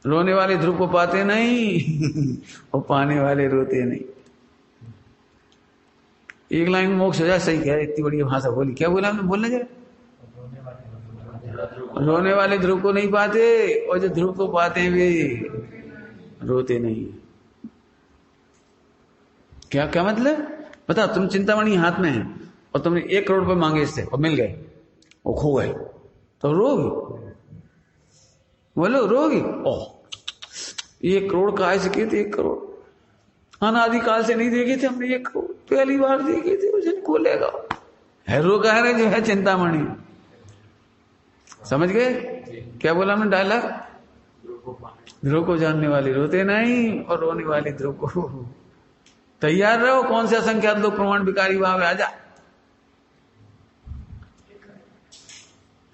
Speaker 1: रोने वाले ध्रुव को पाते नहीं और पाने वाले रोते नहीं। एक लाइन में मोक्ष हो जाए, सही कह रहे, इतनी बड़ी भाषा बोली। क्या बोला हमने? बोलने जरा। रोने वाले ध्रुव को नहीं पाते और जो ध्रुव को पाते हैं वे रोते नहीं। क्या क्या मतलब? बता, तुम चिंतामणि हाथ में है और तुमने 1 करोड़ रुपए मांगे इससे और मिल गए, वो खो गए, तो रोगी? बोलो रोगी? ओह 1 करोड़ कहाँ से किए थे? 1 करोड़ अनादिकाल से नहीं देखे थे हमने, 1 करोड़ पहली बार देखे थे, उसे खोलेगा है। रो कह रहे जो है चिंतामणि। समझ गए क्या बोला हमने डायलॉग? ध्रुव को जानने वाले रोते नहीं और रोने वाले ध्रुव को। तैयार रहो, कौन से असंख्यात लोग प्रमाण विकारी भाव आजा।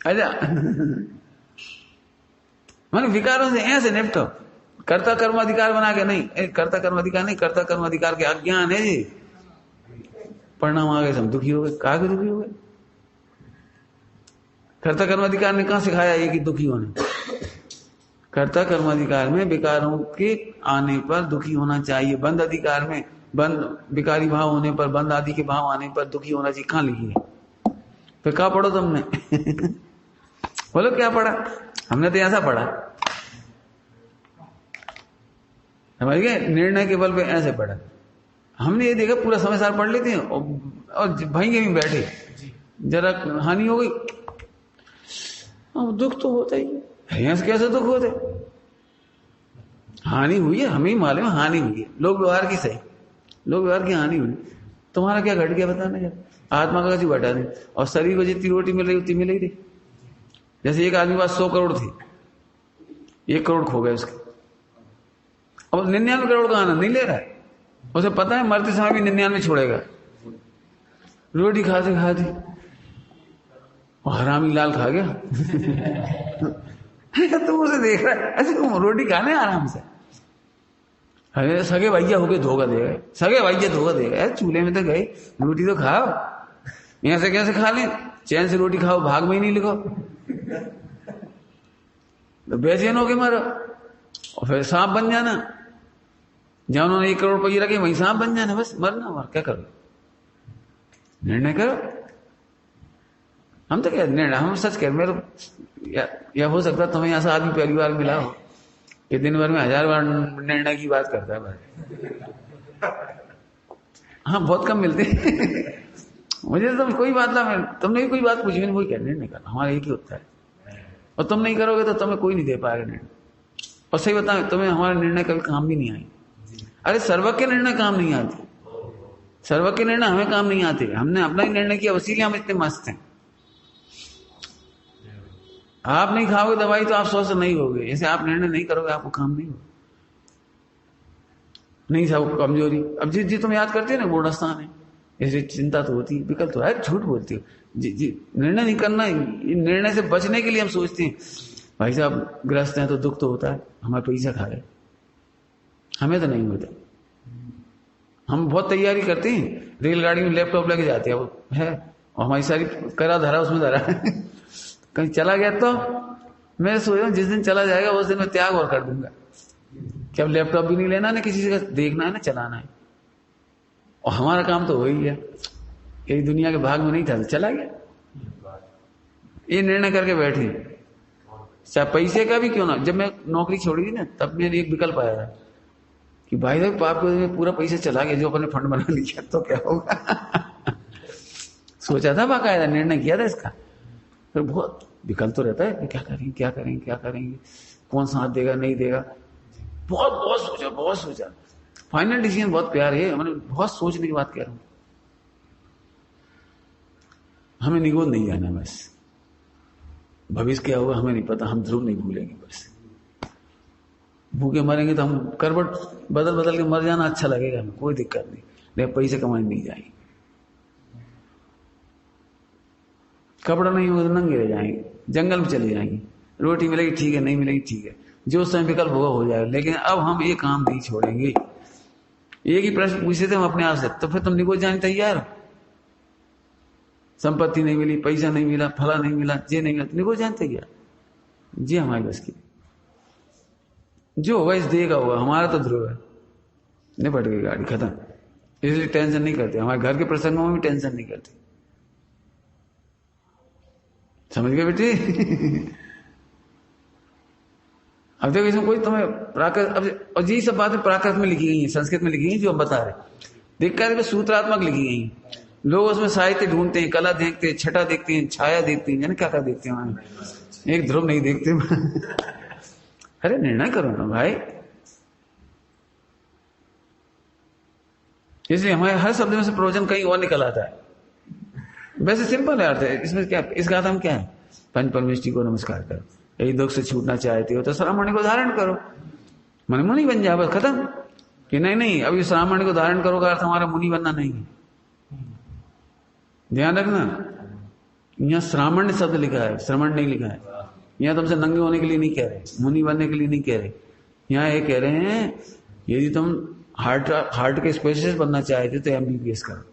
Speaker 1: अच्छा माने विकारों से ऐसे निपटो, कर्ता कर्म अधिकार बना के नहीं, कर्ता कर्म अधिकार नहीं, कर्ता कर्म अधिकार के अज्ञान है जी, परिणाम आ गए, हम दुखी हो गए। कहा के दुखी हो गए? कर्ता कर्म अधिकार ने कहां सिखाया ये कि दुखी होने? कर्ता कर्म अधिकार में विकारों के आने पर दुखी होना चाहिए, बंद अधिकार में बंद विकारी भाव होने पर, बंद आदि के भाव आने पर दुखी होना चाहिए। कहां लिखी है? फिर कहा पढ़ो तुमने? बोलो क्या पढ़ा? हमने तो ऐसा पढ़ा, समझ गए? निर्णय के बल पे ऐसे पढ़ा। हमने ये देखा पूरा समय सार पढ़ लेते हैं और भाई के भी बैठे, जरा हानि हो गई, अब दुख तो होता ही है, कैसे दुख होते? हानि हुई है, हमें ही मालूम है हानि हुई है, लोग व्यवहार की सही, लोग व्यवहार की हानि हुई। तुम्हारा क्या घट गया बताना यार? आत्मा का कुछ घटा नहीं, और शरीर को जितनी रोटी मिल रही उतनी मिल ही रही। जैसे एक आदमी के पास 100 करोड़ थी, 1 करोड़ खो गए उसके, अब 99 करोड़ का आनंद नहीं ले रहा है। उसे पता है मरते समय भी 99 छोड़ेगा। रोटी खाते खाते और हरामी लाल खा गया। तुम उसे देख रहा है ऐसे, तुम रोटी खाने आराम से, अरे सगे भैया होके धोखा दे गए, सगे भैया धोखा दे गए। चूल्हे में तो गए, रोटी तो खाओ, यहां से कैसे खा लें? चैन से रोटी खाओ, भाग में ही नहीं लिखो, तो बेचैन होके मरो और फिर सांप बन जाना। जहां उन्होंने 1 करोड़ रुपये रखे वहीं सांप बन जाना, बस मरना। और क्या करो? निर्णय करो। हम तो क्या निर्णय, हम सच कह मेरे, या हो सकता तुम्हें ऐसा आदमी पहली बार मिला हो कि दिन भर में 1000 बार निर्णय की बात करता है बस। हाँ बहुत कम मिलते। मुझे तो कोई बात ना, तुमने भी कोई बात पूछी नहीं, वही क्या निर्णय करना, हमारा एक ही होता है। और तुम नहीं करोगे तो तुम्हें कोई नहीं दे पाएगा निर्णय। और सही बताओ, तुम्हें हमारा निर्णय कभी काम भी नहीं आई। अरे सर्वज्ञ निर्णय काम नहीं आते, सर्वज्ञ निर्णय हमें काम नहीं आते। हमने अपना ही निर्णय किया, इसीलिए हम इतने मस्त हैं। आप नहीं खाओगे दवाई तो आप स्वस्थ नहीं होगे, जैसे आप निर्णय नहीं करोगे आपको काम नहीं होगा। नहीं सब कमजोरी, अब जी तुम याद करते हो ना गुणस्थान है, ऐसे चिंता तो होती है, विकल्प तो है, झूठ बोलती हो जी निर्णय नहीं करना। निर्णय से बचने के लिए हम सोचते हैं भाई साहब ग्रस्त हैं तो दुख तो होता है, हमारे पैसा खा रहे, हमें तो नहीं होता। हम बहुत तैयारी करते हैं, रेलगाड़ी में लैपटॉप लेके जाते हैं, वो है और हमारी सारी करा धरा उसमें धरा है। कहीं चला गया तो मैं सोच रहा हूँ जिस दिन चला जाएगा उस दिन मैं त्याग और कर दूंगा कि अब लैपटॉप भी नहीं लेना, ना किसी से देखना है ना चलाना है। और हमारा काम तो वही है, यही दुनिया के भाग में नहीं था तो चला गया। ये निर्णय करके बैठे, चाहे पैसे का भी क्यों ना। जब मैं नौकरी छोड़ी थी ना तब मेरे एक विकल्प आया था कि भाई साहब आपको पूरा पैसा चला गया जो अपने फंड बना लिया तो क्या होगा। सोचा था, बाकायदा निर्णय किया था इसका। फिर बहुत विकल्प तो रहता है कि क्या करेंगे क्या करेंगे क्या करेंगे, कौन साथ देगा नहीं देगा, बहुत सोचा। फाइनल डिसीजन बहुत प्यार है, मैंने बहुत सोचने की बात कह रहा हूं। हमें निगोद नहीं जाना, बस भविष्य क्या होगा हमें नहीं पता, हम ध्रुव नहीं भूलेंगे। बस भूखे मरेंगे तो हम करवट बदल बदल के मर जाना अच्छा लगेगा, हमें कोई दिक्कत नहीं, लेकिन पैसे कमाने नहीं जाएंगे। कपड़ा नहीं होगा तो नंगे रह जाएंगे, जंगल में चले जाएंगे। रोटी मिलेगी ठीक है, नहीं मिलेगी ठीक है, जो समय विकल्प होगा हो जाएगा। लेकिन अब हम ये काम नहीं छोड़ेंगे। एक ही प्रश्न पूछते थे हम अपने आप से, तो फिर तुम निगोद जाने तैयार हो? संपत्ति नहीं मिली, पैसा नहीं मिला, फला नहीं मिला, ये नहीं मिला, निगोद जाने तैयार? जी हमारी बस की जो होगा इस देह का होगा, हमारा तो ध्रुव है, निपट गई गाड़ी खत्म। इसलिए टेंशन नहीं करते, हमारे घर के प्रसंगों में भी टेंशन नहीं करते। समझ गए बेटी? अब देखो इसमें कोई तुम्हें प्राकृत, अब और यही सब बातें प्राकृत में लिखी गई हैं, संस्कृत में लिखी गई जो हम बता रहे। देखा है सूत्रात्मक लिखी गई हैं। लोग उसमें साहित्य ढूंढते हैं, कला देखते हैं, छटा देखते हैं, छाया देखते हैं, यानी क्या क्या देखते हैं, एक ध्रुव नहीं देखते। अरे निर्णय करो ना भाई। इसलिए हमारे हर शब्द में से प्रयोजन कहीं और निकल आता है। वैसे सिंपल है अर्थ है इसमें, क्या इसका अर्थ हम क्या है? पंच परमेष्टि को नमस्कार करो, यही दुख से छूटना चाहते हो तो श्रामणी को धारण करो, मन मुनि बन जाए, बस खत्म। कि नहीं अभी श्रामणी को धारण करो का अर्थ हमारा मुनि बनना नहीं है, ध्यान रखना। यहाँ श्रामण्य शब्द लिखा है, श्रमण नहीं लिखा है। यहाँ तुमसे नंगे होने के लिए नहीं कह रहे, मुनि बनने के लिए नहीं कह रहे। यहाँ ये कह रहे हैं यदि तुम हार्ट के स्पेशलिस्ट बनना चाहते तो MBBS करो,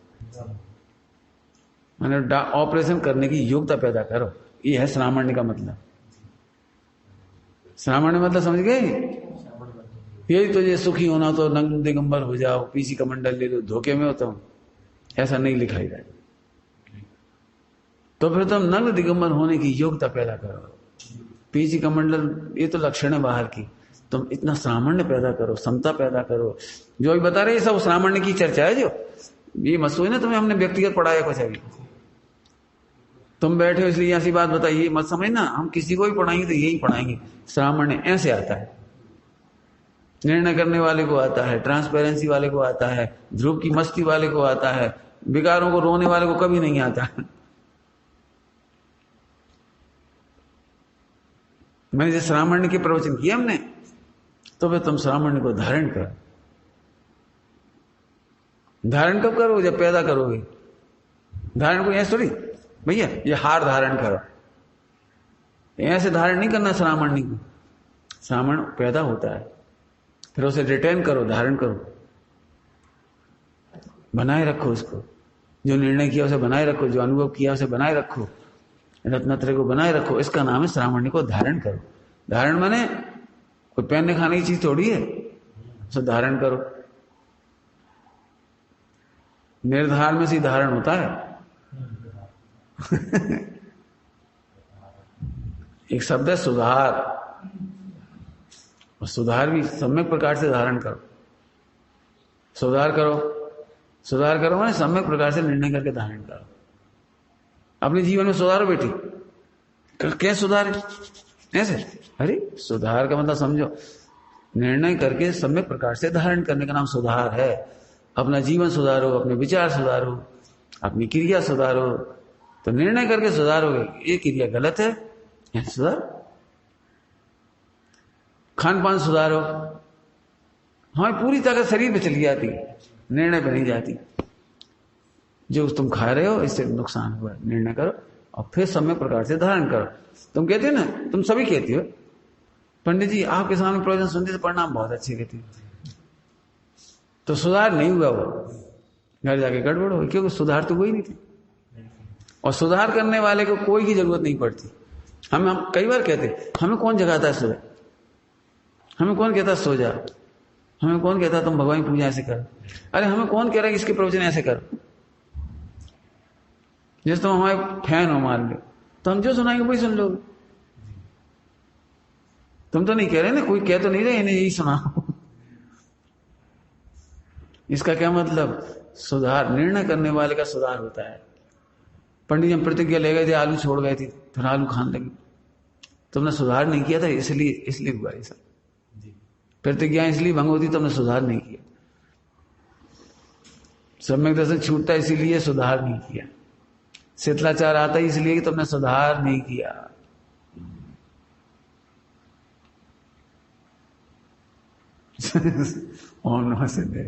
Speaker 1: मैंने ऑपरेशन करने की योग्यता पैदा करो। ये है श्रामण्य का मतलब। श्रामण्य मतलब समझ गए? यदि तुझे सुखी होना तो नग्न दिगंबर हो जाओ, पीसी कमंडल ले लो, धोखे में होता हूं, ऐसा नहीं लिखा ही है। तो फिर तुम नग्न दिगंबर होने की योग्यता पैदा करो। पीसी कमंडल ये तो लक्षण है बाहर की, तुम इतना श्रामण्य पैदा करो, समता पैदा करो। जो अभी बता रहे ये सब श्रामण्य की चर्चा है। जो ये मत सोच ना तुम्हें हमने व्यक्तिगत पढ़ाया कुछ, अभी तुम बैठे हो इसलिए ऐसी बात बताइए मत समझना। हम किसी को भी पढ़ाएंगे तो यही पढ़ाएंगे। श्रामण्य ऐसे आता है, निर्णय करने वाले को आता है, ट्रांसपेरेंसी वाले को आता है, ध्रुव की मस्ती वाले को आता है, विकारों को रोने वाले को कभी नहीं आता। मैंने जब श्रामण्य के प्रवचन किए हमने, तो फिर तुम श्रामण्य को धारण करो। धारण कब करोगे? जब पैदा करोगे। धारण को ऐसे थोड़ी भैया ये हार धारण करो, ऐसे धारण नहीं करना श्रामण्य को। श्रामण पैदा होता है, फिर उसे रिटेन करो, धारण करो, बनाए रखो उसको। जो निर्णय किया उसे बनाए रखो, जो अनुभव किया उसे बनाए रखो, रत्नत्रय को बनाए रखो। इसका नाम है श्रामण्य को धारण करो। धारण माने कोई पहनने खाने की चीज थोड़ी है, उसे धारण करो। निर्धार में से धारण होता है। एक शब्द है सुधार, और सुधार भी सम्यक प्रकार से धारण करो। सुधार करो, सुधार करो माने सम्यक प्रकार से निर्णय करके धारण करो। अपने जीवन में सुधारो बेटी। क्या सुधार ऐसे? अरे सुधार का मतलब समझो, निर्णय करके सम्यक प्रकार से धारण करने का नाम सुधार है। अपना जीवन सुधारो, अपने विचार सुधारो, अपनी क्रिया सुधारो। तो निर्णय करके सुधारोगे, ये क्रिया गलत है, सुधार। खान पान सुधारो, हमें पूरी तरह शरीर पे चली जाती, निर्णय पे नहीं जाती। जो तुम खा रहे हो इससे नुकसान हुआ, निर्णय करो और फिर सम्यक प्रकार से धारण करो। तुम कहते हो ना, तुम सभी कहती हो पंडित जी आपके सामने प्रवचन सुनते तो परिणाम बहुत अच्छे कहते हो, तो सुधार नहीं हुआ, वो घर जाके गड़बड़ हो, क्योंकि सुधार तो कोई नहीं थी। और सुधार करने वाले को कोई की जरूरत नहीं पड़ती। हम कई बार कहते हमें कौन जगाता है सोए, हमें कौन कहता सो जा, हमें कौन कहता तुम भगवान की पूजा ऐसे करो। अरे हमें कौन कह रहा है इसके प्रवचन ऐसे करो। जैसे तुम हमारे फैन हो मान लो, तो हम जो सुनाएंगे वही सुन लोगे। तुम तो नहीं कह रहे ना, कोई कह तो नहीं रहे इन्हें यही सुनाओ। इसका क्या मतलब? सुधार, निर्णय करने वाले का सुधार होता है। पंडित जी हम प्रतिज्ञा ले गए थे, आलू छोड़ गए थे, फिर आलू खाने लगे। तुमने सुधार नहीं किया था, इसलिए हुआ ये सब। प्रतिज्ञा इसलिए भंग होती, तुमने सुधार नहीं किया। सम्यक दर्शन छूटता इसीलिए सुधार नहीं किया। शीतलाचार आता है इसलिए कि तुमने सुधार नहीं किया। ओम नमः सिद्धे।